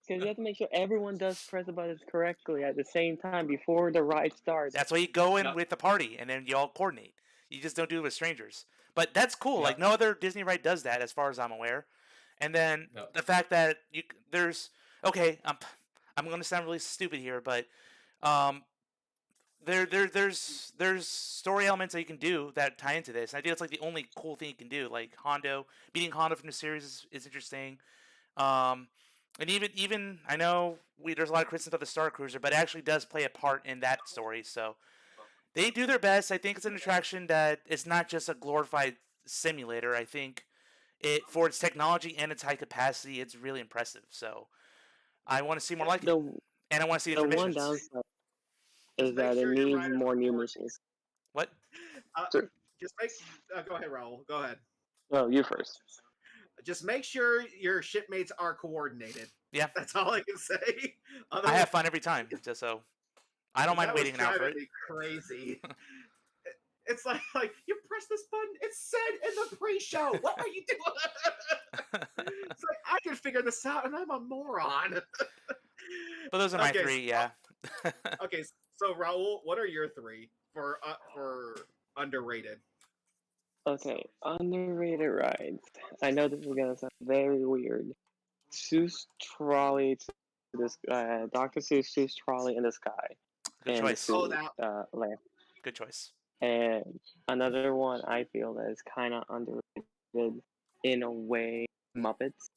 Because you have to make sure everyone does press the buttons correctly at the same time before the ride starts. that's why you go in Yeah. with the party and then you all coordinate. You just don't do it with strangers. But that's cool. Yeah. Like no other Disney ride does that as far as I'm aware. And then Yeah. the fact that there's okay, I'm going to sound really stupid here, but um there's story elements that you can do that tie into this. And I think that's like the only cool thing you can do. Like Hondo, beating Hondo from the series is interesting. And even I know there's a lot of criticism of the Star Cruiser, but it actually does play a part in that story. So They do their best. I think it's an attraction that is not just a glorified simulator. I think it for its technology and its high capacity, it's really impressive. So I want to see more like it, The and I want to see the different one missions. downside Just is make that it sure your needs riders more are new coordinated. missions. What? Uh, Sure. just make. Go ahead, Raul. Go ahead. No, you first. Just make sure your shipmates are coordinated. Yeah, That's all I can say. I Otherwise, have fun every time. Just so I don't mind that was waiting an hour for driving it. me crazy. It's like you press this button. It said in the pre-show. What are you doing? It's like I can figure this out, and I'm a moron. But those are my Okay, three. Yeah. okay. So Raul, what are your three for underrated? Okay, underrated rides. I know this is gonna sound very weird. Seuss trolley to this Dr. Seuss trolley in the sky Good and the choice. Oh, Sue that lamp. Good choice. And another one I feel that is kind of underrated in a way, Muppets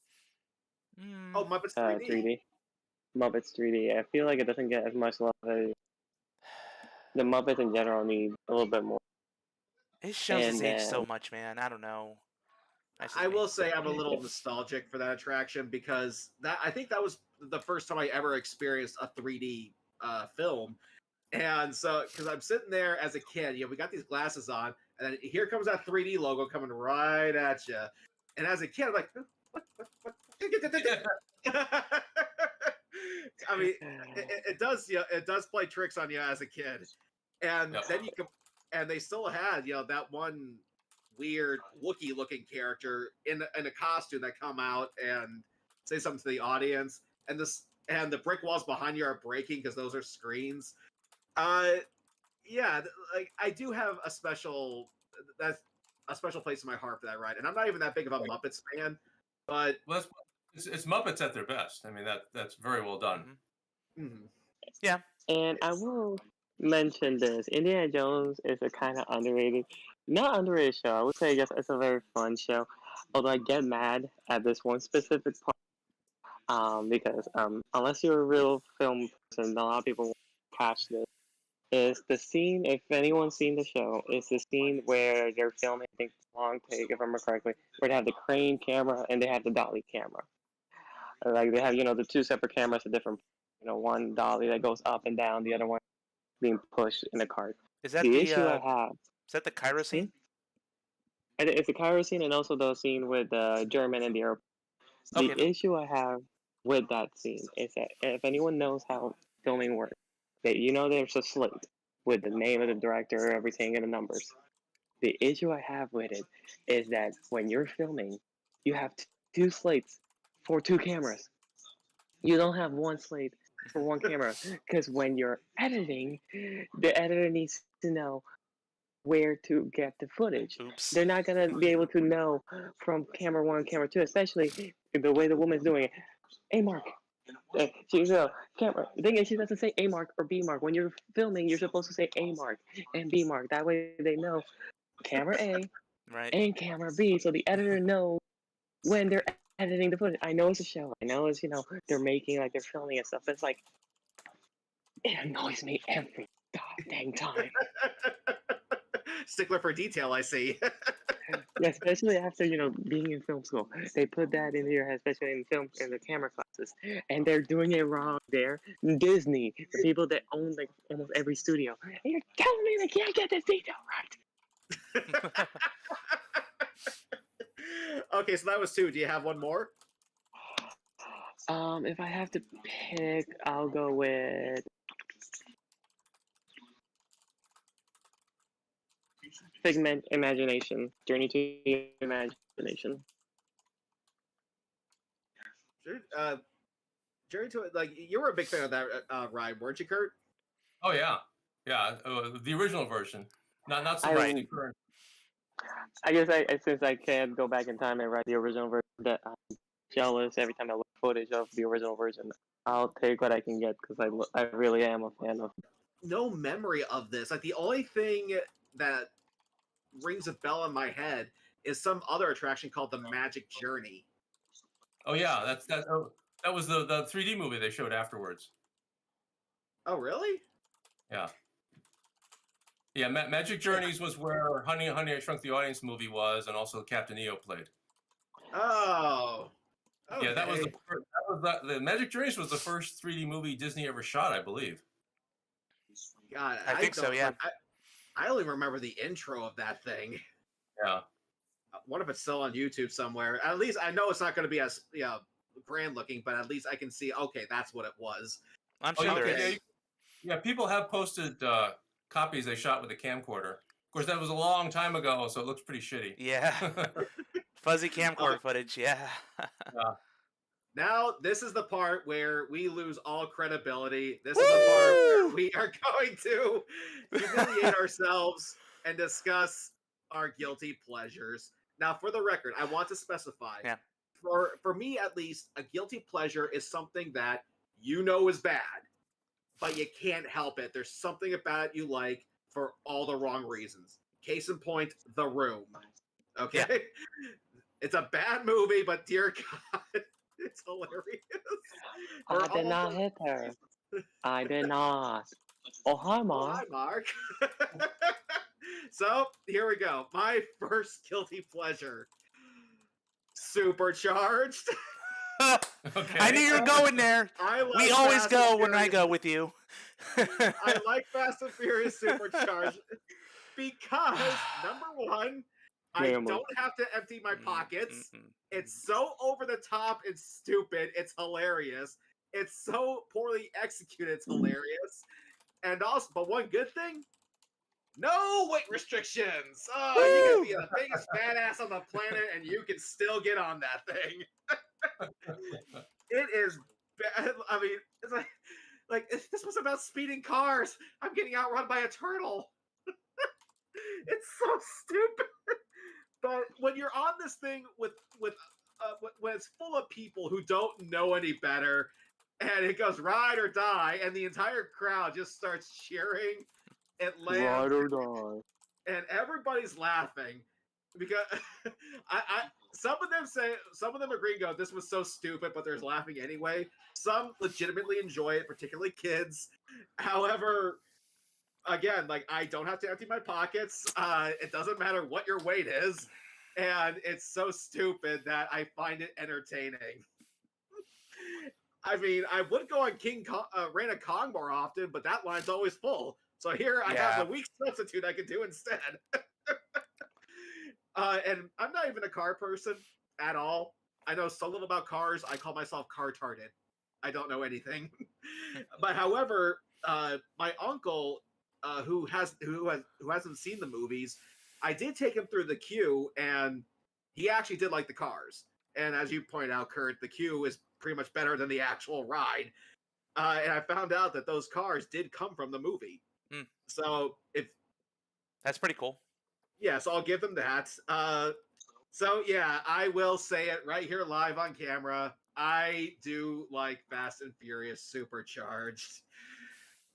oh Mm, Muppets 3D. 3D. Muppets 3D. I feel like it doesn't get as much love as the Muppets in general need a little bit more. his shows has And aged then so much, man. I don't know. That's I just me. will say I'm a little nostalgic for that attraction because I think that was the first time I ever experienced a 3D film. And so, because I'm sitting there as a kid, we got these glasses on, and then here comes that 3D logo coming right at you. And as a kid, I'm like, what? I mean, it does, it does play tricks on you as a kid. And Yep. then and they still had, that one weird Wookiee looking character in a costume that come out and say something to the audience. And the brick walls behind you are breaking because those are screens. Uh, yeah, like I do have that's a special place in my heart for that ride, and I'm not even that big of a Muppets fan, but Well, it's Muppets at their best. I mean, that's very well done. Mhm. mhm. Yeah. And I will mention this. Indiana Jones is a kind of underrated, not underrated show. I would say just it's a very fun show. Although I get mad at this one specific part, because unless you're a real film person, a lot of people won't catch this. Is the scene? If anyone's seen the show, is the scene where they're filming, I think, long take, if I remember correctly, where they have the crane camera and they have the dolly camera. Like they have, the two separate cameras at different, one dolly that goes up and down, the other one being pushed in a cart. Is that The the issue I have, Cairo hmm? scene? And it's the Cairo scene and also the scene with the German in the airport. The Okay. issue I have with that scene is that if anyone knows how filming works, that there's a slate with the name of the director, everything, and the numbers. The issue I have with it is that when you're filming, you have two slates for two cameras. You don't have one slate for one camera because when you're editing, the editor needs to know where to get the footage. Oops. They're not gonna be able to know from camera one, camera two, especially the way the woman's doing it. A mark. She's a camera. The thing is, she doesn't say A mark or B mark. When you're filming, you're supposed to say A mark and B mark. That way they know camera A Right. and camera B, so the editor knows when they're editing the footage. I know it's a show. I know it's they're making like they're filming and stuff. But it's like it annoys me every dang time. Stickler for detail, I see. Yeah, especially after being in film school, they put that in here, especially in film in the camera classes, and they're doing it wrong there. Disney, the people that own like almost every studio, and you're telling me they can't get this detail right. Okay, so that was two. Do you have one more? If I have to pick, I'll go with Figment Imagination, Journey to Imagination. Jerry, you were a big fan of that ride, weren't you, Kurt? Oh yeah, yeah. The original version, not so I much the current. I guess since I can't go back in time and write the original version, that I'm jealous every time I look footage of the original version. I'll take what I can get because I really am a fan of. No memory of this. Like the only thing that rings a bell in my head is some other attraction called the Magic Journey. Oh yeah, that was the 3D movie they showed afterwards. Oh, really? Yeah. Yeah, Magic Journeys was where Honey, Honey, I Shrunk the Audience movie was, and also Captain EO played. Oh, okay. Yeah, that was the Magic Journeys was the first 3D movie Disney ever shot, I believe. God, I think so, don't, yeah. like, I only remember the intro of that thing. Yeah. What if it's still on YouTube somewhere? At least I know it's not going to be as grand looking, but at least I can see. Okay, that's what it was. I'm sure there is. Yeah, people have posted copies they shot with a camcorder. Of course, that was a long time ago, so it looks pretty shitty. Yeah. Fuzzy camcorder footage, yeah. Now, this is the part where we lose all credibility. This is the part where we are going to humiliate ourselves and discuss our guilty pleasures. Now, for the record, I want to specify, for me at least, a guilty pleasure is something that you know is bad, but you can't help it. There's something about it you like for all the wrong reasons. Case in point, The Room. Okay? Yeah. It's a bad movie, but dear God, it's hilarious. I did not hit her. I did not. Oh, hi, Mark. Oh, hi, Mark. So, here we go. My first guilty pleasure. Supercharged. Okay. I knew you were going there. We always go when I go with you. I like Fast and Furious Supercharged because, number one, I don't have to empty my pockets. It's so over the top and stupid. It's hilarious. It's so poorly executed. It's hilarious. And also, but one good thing, no weight restrictions. Oh, you can be the biggest badass on the planet and you can still get on that thing. It is bad. I mean, it's like if this was about speeding cars, I'm getting outrun by a turtle. It's so stupid. But when you're on this thing with when it's full of people who don't know any better, and it goes ride or die, and the entire crowd just starts cheering, it lands, ride or die, and everybody's laughing because some of them agree and go, this was so stupid, but they're laughing anyway. Some legitimately enjoy it, particularly kids. However, again, like, I don't have to empty my pockets. It doesn't matter what your weight is. And it's so stupid that I find it entertaining. I mean, I would go on Reign of Kong more often, but that line's always full. So here I have the weak substitute I can do instead. And I'm not even a car person at all. I know so little about cars. I call myself car-tarded. I don't know anything. But however, my uncle, who hasn't seen the movies, I did take him through the queue, and he actually did like the cars. And as you pointed out, Kurt, the queue is pretty much better than the actual ride. And I found out that those cars did come from the movie. So that's pretty cool. Yeah, so I'll give them that. So yeah, I will say it right here live on camera. I do like Fast and Furious Supercharged.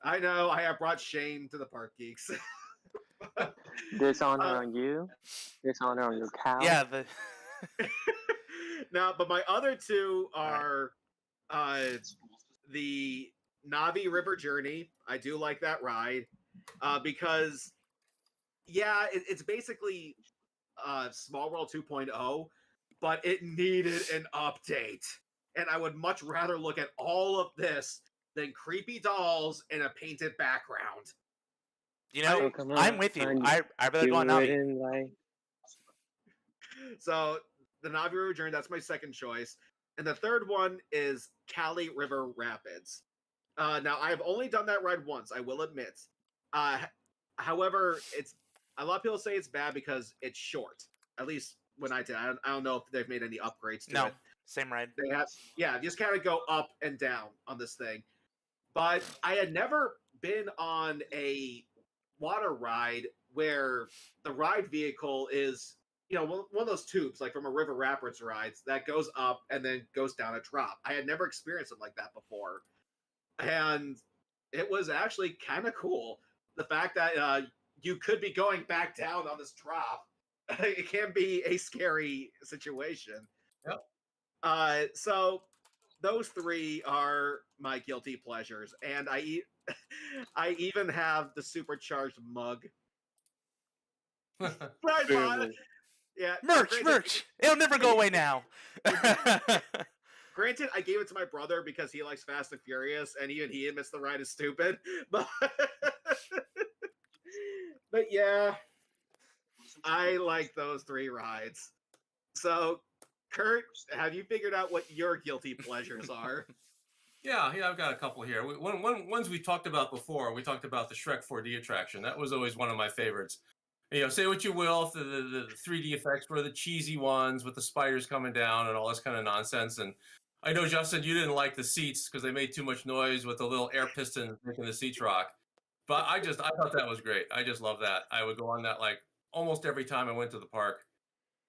I know I have brought shame to the Park Geeks. Dishonor on you. Dishonor on your cow. Yeah. No, but my other two are the Navi River Journey. I do like that ride because, yeah, it's basically Small World 2.0, but it needed an update. And I would much rather look at all of this than creepy dolls in a painted background. You know, I'm with you. I really want Navi. So the Navi River Journey, that's my second choice. And the third one is Cali River Rapids. Now, I've only done that ride once, I will admit. However, a lot of people say it's bad because it's short. At least when I did. I don't know if they've made any upgrades to it. No, same ride. They have, yeah, just kind of go up and down on this thing. But I had never been on a water ride where the ride vehicle is, you know, one of those tubes, like from a River Rapids rides, that goes up and then goes down a drop. I had never experienced it like that before. And it was actually kind of cool. The fact that you could be going back down on this drop, it can be a scary situation. Yep. So those three are my guilty pleasures. And I even have the supercharged mug Right, Bond. Yeah. Merch. It'll never go away now. Granted, I gave it to my brother because he likes Fast and Furious, and even he admits the ride is stupid. But yeah, I like those 3 rides. So, Kurt, have you figured out what your guilty pleasures are? Yeah, I've got a couple here. Ones we talked about before. We talked about the Shrek 4D attraction. That was always one of my favorites. Say what you will, the 3D effects were the cheesy ones with the spiders coming down and all this kind of nonsense. And I know, Justin, you didn't like the seats because they made too much noise with the little air pistons making the seats rock. But I thought that was great. I just love that. I would go on that like almost every time I went to the park.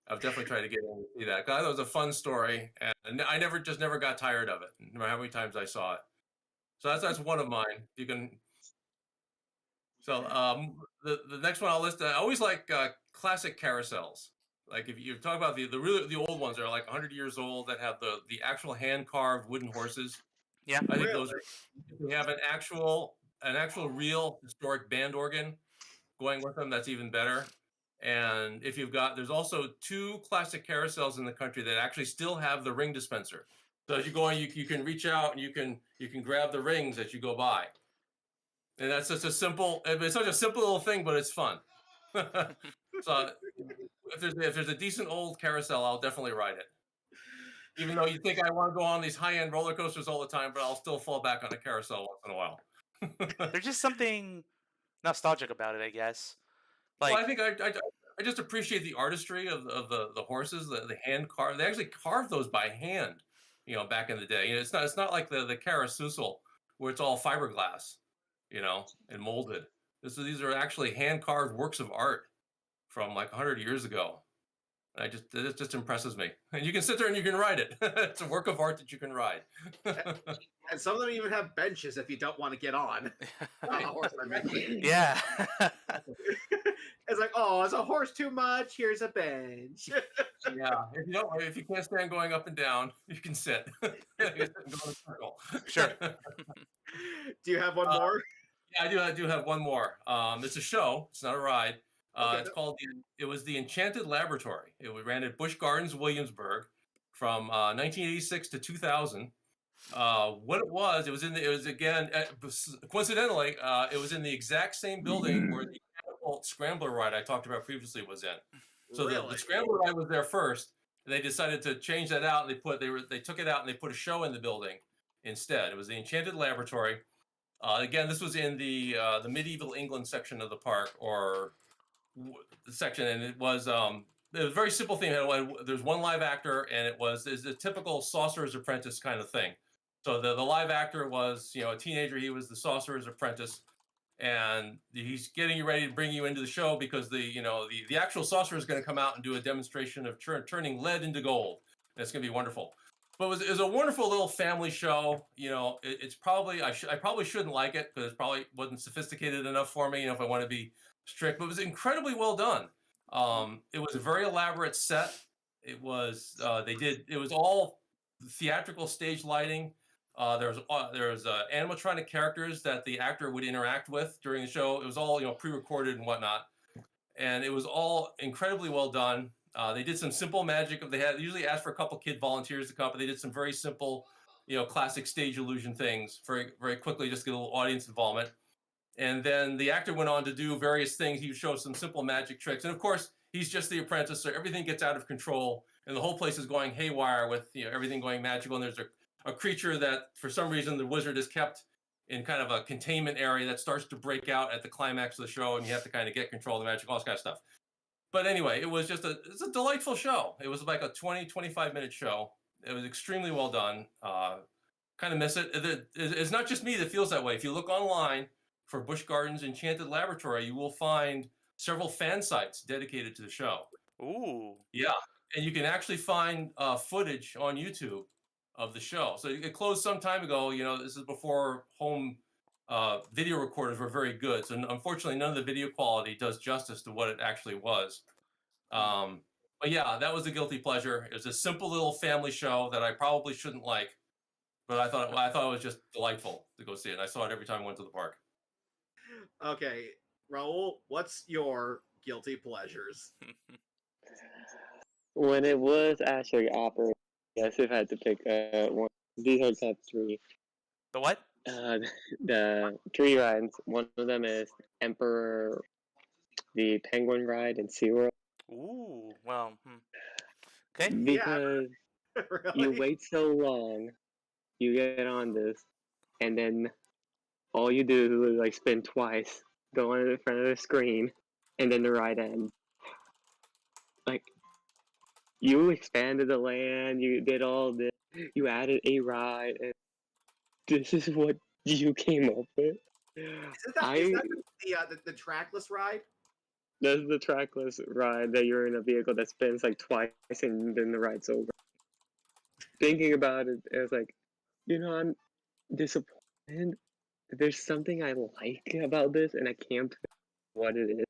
I've definitely tried to get in and see that. Cause that was a fun story, and I never got tired of it, no matter how many times I saw it. So that's one of mine. You can. So the next one I'll list. I always like classic carousels. Like if you talk about the old ones that are like 100 years old that have the actual hand carved wooden horses. Yeah, I think those are. If we have an actual real historic band organ going with them, that's even better. And if there's also 2 classic carousels in the country that actually still have the ring dispenser. So as you go on, you can reach out and you can grab the rings as you go by. And that's it's such a simple little thing, but it's fun. So if there's a decent old carousel, I'll definitely ride it. Even though you think I want to go on these high-end roller coasters all the time, but I'll still fall back on a carousel once in a while. There's just something nostalgic about it, I guess. Like, well, I think I just appreciate the artistry of the horses, the hand carved. They actually carved those by hand, back in the day. It's not like the carousel where it's all fiberglass, and molded. These are actually hand carved works of art from like 100 years ago. It just impresses me. And you can sit there and you can ride it. It's a work of art that you can ride. And some of them even have benches if you don't want to get on. Horse, I mean. Yeah. It's like, oh, is a horse too much? Here's a bench. Yeah. If you can't stand going up and down, you can sit. You can sit and go in a circle. Sure. Do you have one more? Yeah, I do have one more. It's a show. It's not a ride. Okay. It's called it was the Enchanted Laboratory. It was ran at Busch Gardens, Williamsburg, from 1986 to 2000. What it was again coincidentally, it was in the exact same building where the catapult scrambler ride I talked about previously was in. So Really? the scrambler ride was there first, and they decided to change that out, and they took it out and they put a show in the building instead. It was the Enchanted Laboratory. Again, this was in the medieval England section of the park, or the section, and it was a very simple thing. There's one live actor, and it's a typical Sorcerer's Apprentice kind of thing. So the live actor was, a teenager. He was the Sorcerer's Apprentice, and he's getting you ready to bring you into the show because the actual sorcerer is going to come out and do a demonstration of turning lead into gold. And it's going to be wonderful. But it was a wonderful little family show. It's probably I probably shouldn't like it because it probably wasn't sophisticated enough for me. If I want to be strict, but it was incredibly well done. It was a very elaborate set. It was it was all theatrical stage lighting. There was animatronic characters that the actor would interact with during the show. It was all pre-recorded and whatnot, and it was all incredibly well done. They did some simple magic. They usually asked for a couple kid volunteers to come, but they did some very simple, classic stage illusion things very very quickly, just to get a little audience involvement. And then the actor went on to do various things. He would show some simple magic tricks. And of course, he's just the apprentice, so everything gets out of control. And the whole place is going haywire with everything going magical. And there's a creature that, for some reason, the wizard has kept in kind of a containment area that starts to break out at the climax of the show. And you have to kind of get control of the magic, all this kind of stuff. But anyway, it was it's a delightful show. It was like a 25-minute show. It was extremely well done. Kind of miss it. It's not just me that feels that way. If you look online for Busch Gardens Enchanted Laboratory, you will find several fan sites dedicated to the show. Ooh. Yeah, and you can actually find footage on YouTube of the show. So it closed some time ago. This is before home video recorders were very good. So unfortunately, none of the video quality does justice to what it actually was. But yeah, that was a guilty pleasure. It was a simple little family show that I probably shouldn't like, but I thought it was just delightful to go see it. I saw it every time I went to the park. Okay, Raul, what's your guilty pleasures. When it was actually operating, yes, if I had to pick one, these are top three. The what? The tree rides. One of them is Emperor, the Penguin ride in SeaWorld. Ooh, well, okay. Yeah, Because you really. wait so long, you get on this, and then all you do is like spin twice, go on in front of the screen, and then the ride ends. Like, you expanded the land, you did all this, you added a ride, and this is what you came up with. Is that the trackless ride? That's the trackless ride that you're in a vehicle that spins like twice and then the ride's over. Thinking about it, it's like, I'm disappointed. There's something I like about this, and I can't put what it is.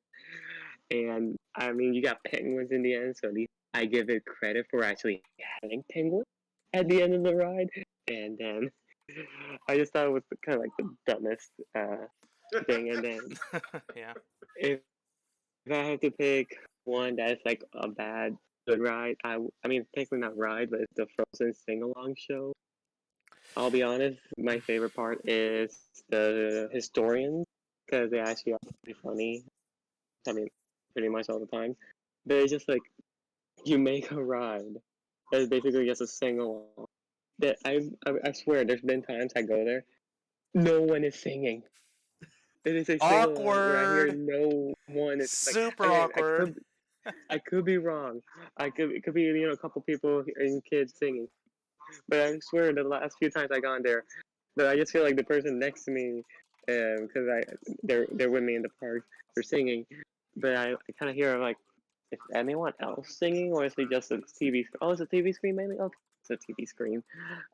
And I mean, you got penguins in the end, so at least I give it credit for actually having penguins at the end of the ride. And then I just thought it was kind of like the dumbest thing. And then Yeah. if I have to pick one that's like a bad good ride, I mean technically not ride, but it's the Frozen sing along show. I'll be honest, my favorite part is the historians because they actually are pretty funny. I mean, pretty much all the time. But it's just like you make a ride that's basically just a sing along. That I swear, there's been times I go there, no one is singing. It is a sing along where I hear Awkward. no one. It's like Super I mean, awkward. I could be wrong. It could be a couple people and kids singing. But I swear the last few times I gone there, that I just feel like the person next to me, because they're with me in the park, they're singing, but I kind of hear like, is anyone else singing or is it just a TV? Oh, it's a TV screen mainly. Okay, it's a TV screen.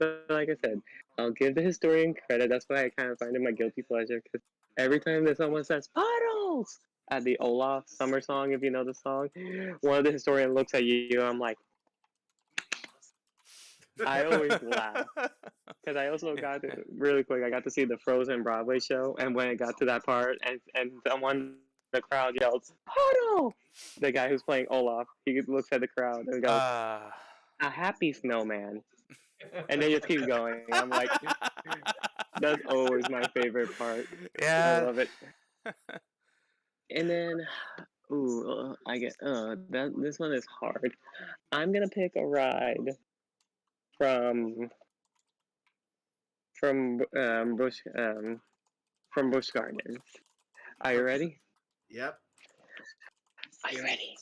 But like I said, I'll give the historian credit. That's why I kind of find it my guilty pleasure because every time that someone says puddles at the Olaf summer song, if you know the song, one of the historian looks at you. I'm like, I always laugh because I also got to, really quick. I got to see the Frozen Broadway show, and when it got to that part, and someone in the crowd yells "Puddle!" The guy who's playing Olaf, he looks at the crowd and goes, "A happy snowman," and they just keep going. I'm like, that's always my favorite part. I Yeah. love it. And then, I get that this one is hard. I'm gonna pick a ride from from um, Bush um, from Busch Gardens. Are you Okay. ready? Yep. Are you ready?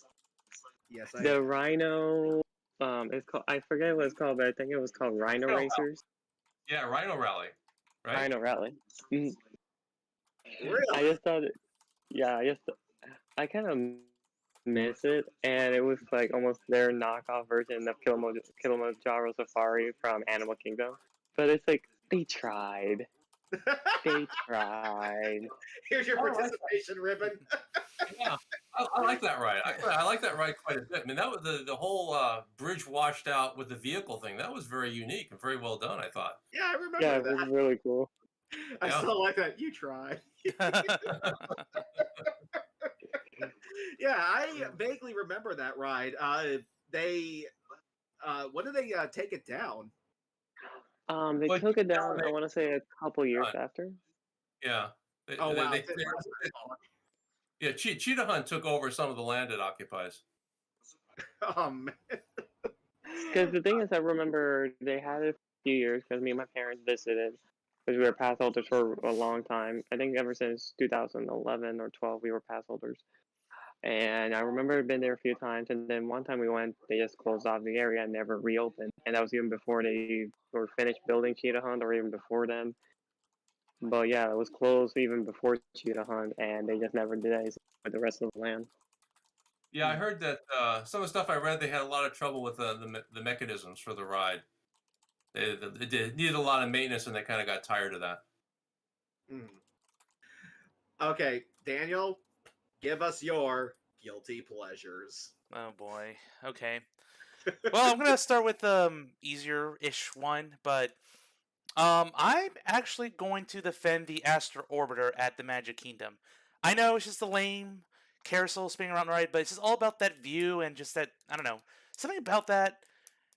Yes, I The am. Rhino, it's called. I forget what it's called, but I think it was called Rhino Oh, Racers. yeah, Rhino Rally, right? Rhino Rally. Mm, I Really? just thought, yeah, I kind of miss it, and it was like almost their knockoff version of Kilimanjaro Safari from Animal Kingdom. But it's like they tried. They tried. Here's your Oh, I like participation ribbon. Yeah, I like that ride. I like that ride quite a bit. I mean, that was the whole bridge washed out with the vehicle thing. That was very unique and very well done, I thought. Yeah, I Yeah, remember it was that. really cool. I Yeah. still like that. You try. Yeah, I vaguely remember that ride. They, when did they take it down? They But took it you down. I want to say a couple years know, after. yeah, Oh wow, they it lasted that long. yeah, Cheetah Hunt took over some of the land it occupies. Oh man. Because the thing is, I remember they had it for a few years because me and my parents visited because we were pass holders for a long time. I think ever since 2011 or 12, we were pass holders. And I remember I'd been there a few times, and then one time we went, they just closed off the area and never reopened. And that was even before they were finished building Cheetah Hunt, or even before them. But yeah, it was closed even before Cheetah Hunt, and they just never did anything with the rest of the land. Yeah, I heard that some of the stuff I read, they had a lot of trouble with the mechanisms for the ride. They needed a lot of maintenance, and they kind of got tired of that. Hmm. Okay, Daniel, give us your guilty pleasures. Oh boy. Okay. Well, I'm gonna start with easier-ish one, but I'm actually going to defend the Astro Orbiter at the Magic Kingdom. I know it's just a lame carousel spinning around the ride, but it's just all about that view and just that, I don't know, something about that.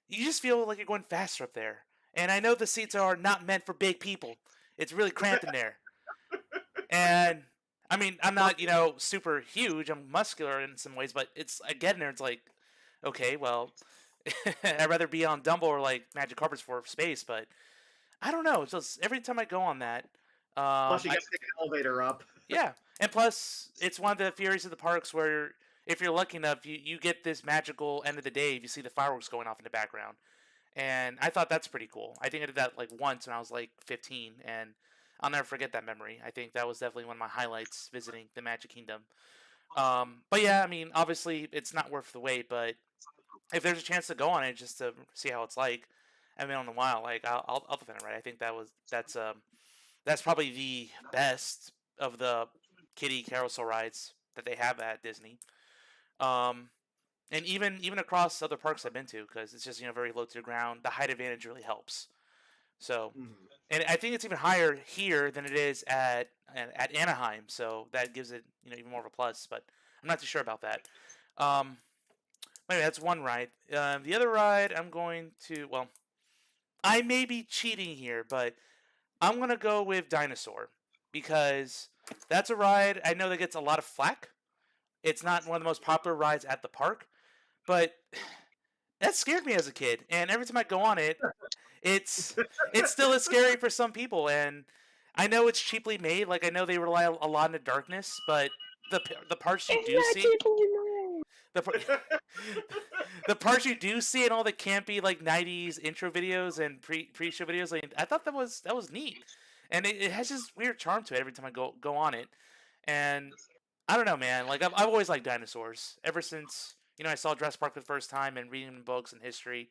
You just feel like you're going faster up there. And I know the seats are not meant for big people. It's really cramped in there. And I mean, I'm not, super huge. I'm muscular in some ways, but I get in there. It's like, okay, well, I'd rather be on Dumbo or like Magic Carpets for space. But I don't know. It's just every time I go on that, Plus, you got to take an elevator up. yeah, and plus, it's one of the theories of the parks where if you're lucky enough, you get this magical end of the day if you see the fireworks going off in the background. And I thought that's pretty cool. I think I did that like once when I was like 15, and I'll never forget that memory. I think that was definitely one of my highlights visiting the Magic Kingdom. But yeah, I mean, obviously it's not worth the wait, but if there's a chance to go on it just to see how it's like, I mean, on the wild, like I'll defend it, right? I think that's probably the best of the kiddie carousel rides that they have at Disney. Um, and even across other parks I've been to, because it's just very low to the ground. The height advantage really helps. So, and I think it's even higher here than it is at Anaheim. So that gives it even more of a plus. But I'm not too sure about that. Anyway, that's one ride. The other ride I'm going to, well, I may be cheating here, but I'm gonna go with Dinosaur because that's a ride I know that gets a lot of flack. It's not one of the most popular rides at the park, but that scared me as a kid. And every time I go on it, it's still as scary for some people. And I know it's cheaply made. Like I know they rely a lot on the darkness, but the parts you do see, the parts you do see, and all the campy like '90s intro videos and pre-show videos, like, I thought that was neat, and it has this weird charm to it every time I go on it. And I don't know, man. Like I've always liked dinosaurs ever since I saw Jurassic Park for the first time and reading books and history,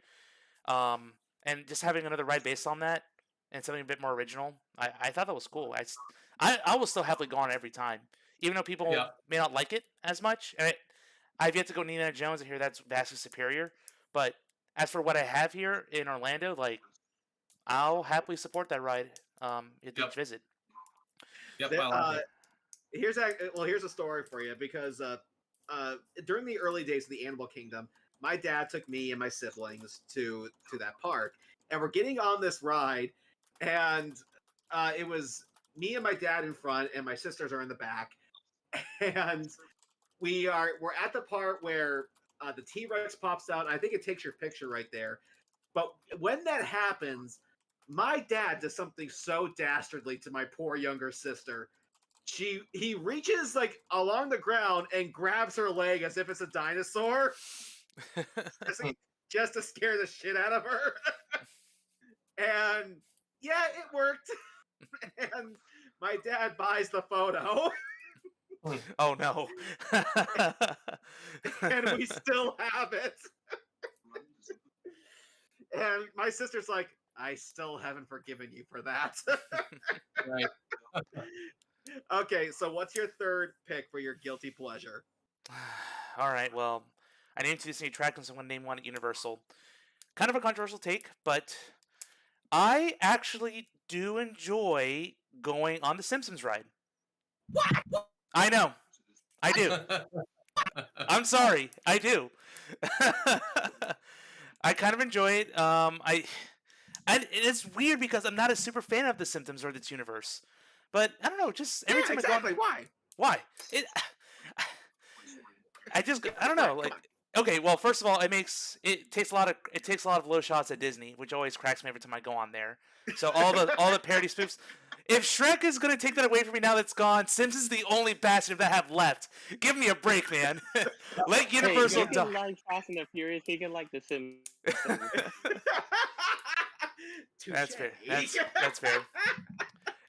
and just having another ride based on that and something a bit more original. I thought that was cool. I will still happily go on it every time, even though people may not like it as much. And I've yet to go to Indiana Jones and hear that's vastly superior. But as for what I have here in Orlando, like I'll happily support that ride at each visit. Yep. Here's a story for you because during the early days of the Animal Kingdom, my dad took me and my siblings to that park, and we're getting on this ride, and it was me and my dad in front, and my sisters are in the back, and we're at the part where the T-Rex pops out. And I think it takes your picture right there. But when that happens, my dad does something so dastardly to my poor younger sister. He reaches like along the ground and grabs her leg as if it's a dinosaur, just to scare the shit out of her. And yeah, it worked. And my dad buys the photo. Oh no. And we still have it. And my sister's like, I still haven't forgiven you for that. Right. Okay, so what's your third pick for your guilty pleasure? All right, well, I named two Disney attractions. I'm going to name one at Universal. Kind of a controversial take, but I actually do enjoy going on the Simpsons ride. What? I know. I do. I'm sorry. I do. I kind of enjoy it. It's weird because I'm not a super fan of the Simpsons or this universe. But I don't know, just every time exactly. I go on, why? I don't know. Like, okay, well, first of all, it takes a lot of low shots at Disney, which always cracks me every time I go on there. So all the parody spoofs. If Shrek is gonna take that away from me now that it's gone, Simpsons is the only bastard that I have left. Give me a break, man. Let Universal he can like Fast and the Furious. He can like the Simpsons. That's fair. That's fair.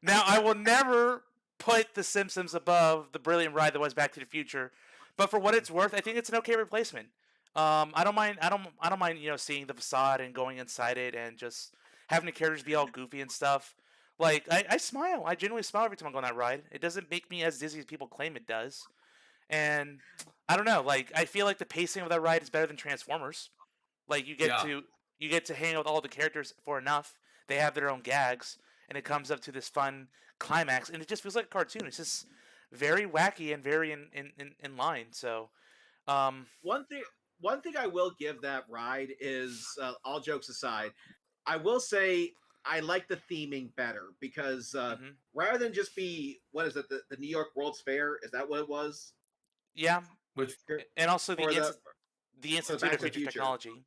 Now, I will never put The Simpsons above the brilliant ride that was Back to the Future, but for what it's worth, I think it's an okay replacement. I don't mind. I don't mind. Seeing the facade and going inside it and just having the characters be all goofy and stuff. Like I smile. I genuinely smile every time I go on that ride. It doesn't make me as dizzy as people claim it does, and I don't know. Like I feel like the pacing of that ride is better than Transformers. Like you get to hang out with all the characters for enough. They have their own gags. And it comes up to this fun climax, and it just feels like a cartoon. It's just, very wacky and very in line. So, um, one thing one thing I will give that ride is, all jokes aside, I will say I like the theming better because, mhm. rather than just be, what is it, the New York World's Fair, is that what it was? Yeah, Which and also For the the Institute Back of to the Future Future. Technology.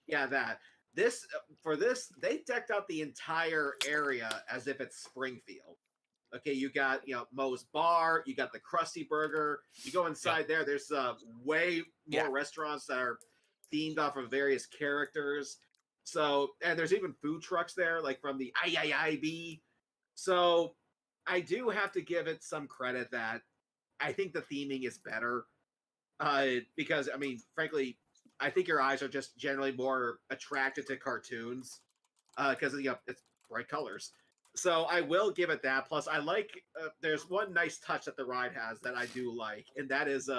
Yeah, that. This For this, they decked out the entire area as if it's Springfield. Okay, you got, Moe's Bar, you got the Krusty Burger. You go yeah, inside there. There's way Yeah, more restaurants that are themed off of various characters. So, and there's even food trucks there, like from the IIIB. So, I do have to give it some credit that I think the theming is better. Because, I mean, frankly, I think your eyes are just generally more attracted to cartoons because, it's bright colors. So I will give it that. Plus, I like. There's one nice touch that the ride has that I do like, and that is,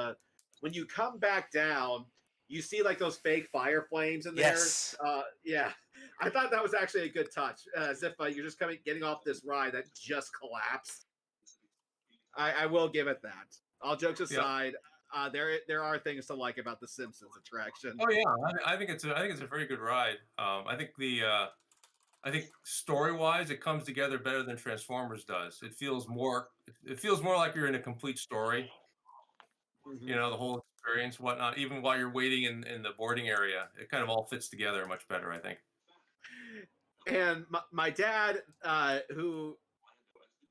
when you come back down, you see like those fake fire flames in there. yes, Yeah, I thought that was actually a good touch, as if you're just getting off this ride that just collapsed. I will give it that. All jokes yeah. aside, there are things to like about the Simpsons attraction. Oh yeah, I think it's a very good ride. I think story wise, it comes together better than Transformers does. It feels more like you're in a complete story. Mhm. The whole experience, whatnot. Even while you're waiting in the boarding area, it kind of all fits together much better, I think. And my dad, who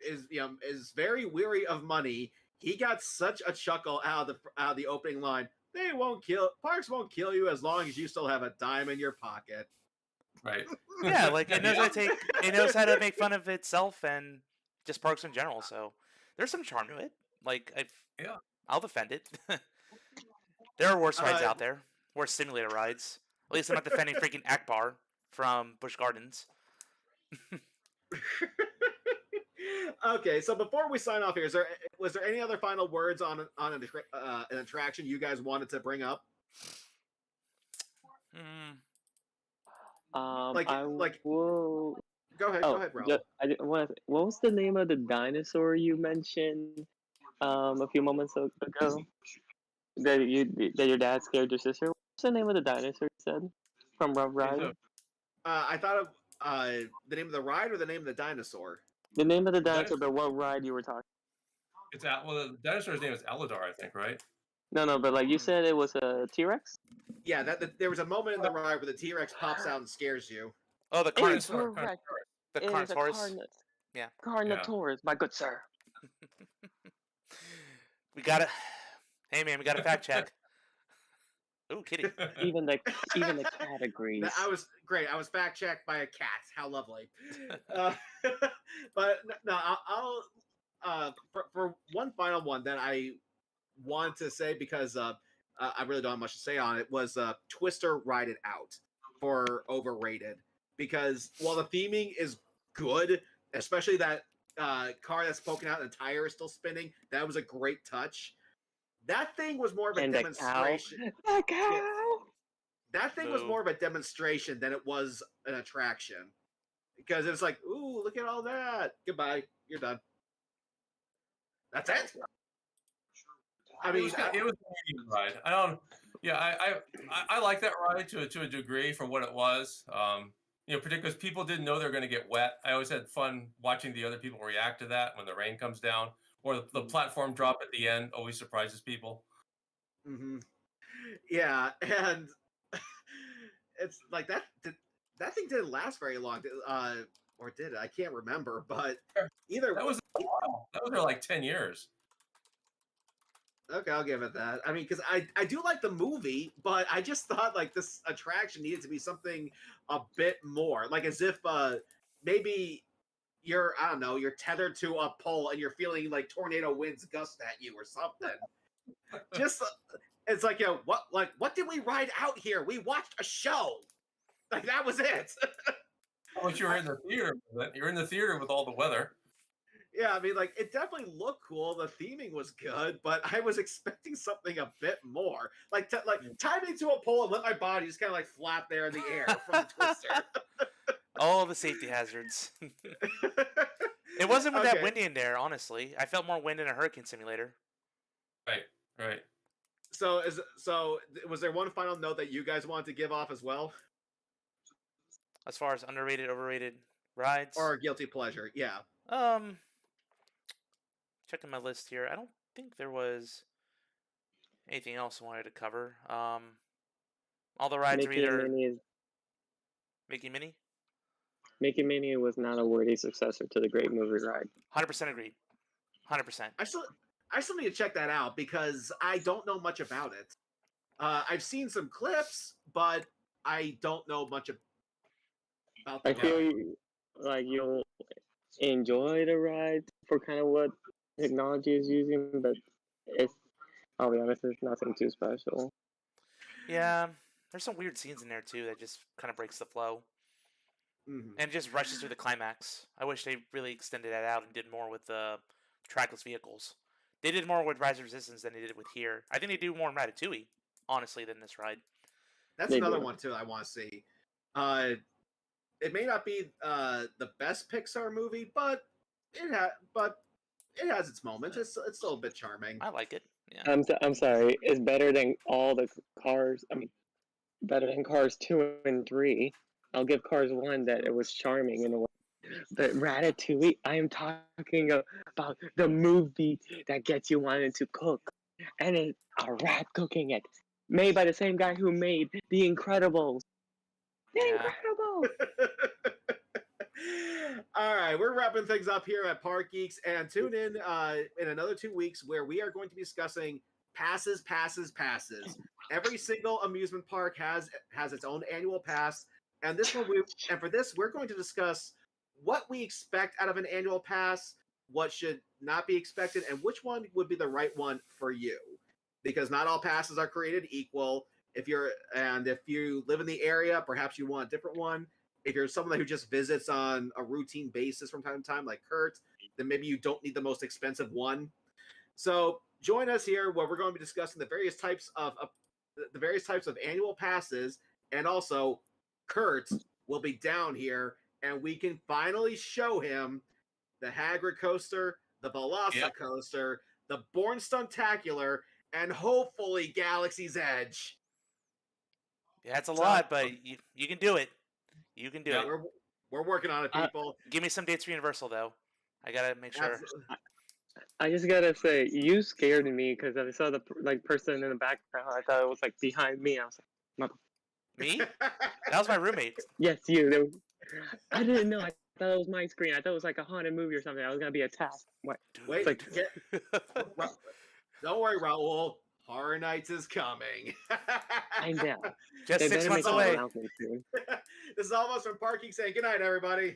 is very weary of money, he got such a chuckle out of the opening line. Parks won't kill you as long as you still have a dime in your pocket. Right. yeah. Like Yeah. it knows how to make fun of itself and just parks in general. So there's some charm to it. Like Yeah. I'll defend it. There are worse rides Uh, out there, worse simulator rides. At least I'm not defending freaking Akbar from Busch Gardens. okay, so before we sign off here, was there any other final words on an attraction you guys wanted to bring up? Mm, Like I like will. go Oh, ahead, Ralph. what was the name of the dinosaur you mentioned a few moments ago? That your dad scared your sister. What's the name of the dinosaur you said from Rough It's Rider? a I thought of the name of the ride or the name of the dinosaur. The name of the the dinosaur, dinosaur. but what ride you were talking? The dinosaur's name is Aladar, I think, right? No, but like you Hmm. said, it was a T Rex. Yeah, there was a moment in the ride where the T Rex pops out and scares you. oh, the Carnosaur. Incorrect. the It is a Carnosaurus. Yeah, Yeah. Carnotaurus, my good sir. we gotta. Hey man, we gotta fact check. Ooh, kitty. Even the categories. I was great. I was fact checked by a cat. How lovely. Uh, but no, I'll for one final one that I want to say, because I really don't have much to say on it, was Twister Ride It Out for Overrated, because while the theming is good, especially that car that's poking out and the tire is still spinning, that was a great touch. That thing was more of a And the cow. demonstration. The Yeah, cow. that thing was Moo. more of a demonstration than it was an attraction, because it was like, ooh, look at all that. Goodbye, you're done. That's it. I It mean, was it was a medium ride. I don't. Yeah, I like that ride to a degree for what it was. Particularly because people didn't know they were going to get wet. I always had fun watching the other people react to that when the rain comes down, or the platform drop at the end always surprises people. mm-hmm. Yeah, and it's like that. That thing didn't last very long, or did it? I can't remember. But either That was a while. That was for like 10 years. okay, I'll give it that. I mean, because I do like the movie, but I just thought like this attraction needed to be something a bit more, like as if maybe I don't know, you're tethered to a pole and you're feeling like tornado winds gust at you or something. Just it's like, what did we ride out here? We watched a show. Like that was it. But you were in the theater with it. You're in the theater with all the weather. Yeah, I mean, like it definitely looked cool. The theming was good, but I was expecting something a bit more. Like, tie me to a pole and let my body just kind of like flap there in the air from the twister. All the safety hazards. It wasn't with that Okay. windy in there, honestly. I felt more wind in a hurricane simulator. Right, right. So was there one final note that you guys wanted to give off as well, As far as underrated, overrated rides, or a guilty pleasure? Yeah. um, checking my list here. I don't think there was anything else I wanted to cover. All the rides are Mickey and either Minnie is Mickey Minnie. Mickey and Minnie was not a worthy successor to the Great Movie Ride. 100% agreed. 100%. I still need to check that out because I don't know much about it. I've seen some clips, but I don't know much about the I feel ride. like you'll enjoy the ride for kind of what technology is using, but I'll be honest, it's nothing too special. Yeah, there's some weird scenes in there too that just kind of breaks the flow Mhm. and just rushes through the climax. I wish they really extended that out and did more with the trackless vehicles. They did more with Rise of Resistance than they did with here. I think they do more in Ratatouille, honestly, than this ride. That's They another do. one too I want to see. It may not be the best Pixar movie, but it has its moments. It's still a bit charming. I like it. Yeah. I'm sorry, it's better than all the Cars. I mean, better than Cars 2 and 3. I'll give Cars 1 that it was charming in a way. But Ratatouille, I am talking about the movie that gets you wanting to cook. And it's a rat cooking it. Made by the same guy who made The Incredibles. The Yeah. Incredibles! All right, we're wrapping things up here at Park Geeks, and tune in another 2 weeks where we are going to be discussing passes. Every single amusement park has its own annual pass, and for this we're going to discuss what we expect out of an annual pass, what should not be expected, and which one would be the right one for you. Because not all passes are created equal. If you live in the area, perhaps you want a different one. If you're someone who just visits on a routine basis from time to time, like Kurt, then maybe you don't need the most expensive one. So join us here where we're going to be discussing the various types of annual passes, and also Kurt will be down here, and we can finally show him the Hagrid coaster, the Velocicoaster, the Born Stuntacular, and hopefully Galaxy's Edge. Yeah, it's a lot, but you can do it. You can do Yeah. it. We're working on it, people. Give me some dates for Universal, though. I gotta make sure. I just gotta say, you scared me because I saw the person in the background. I thought it was like behind me. I was like, Me? That was my roommate. yes, you. I didn't know. I thought it was my screen. I thought it was like a haunted movie or something. I was gonna be attacked. What? Wait, It's don't worry, Raul. Horror Nights is coming. I know. Just They 6 better months make an away. announcement soon. This is almost from Park Geeks saying good night, everybody.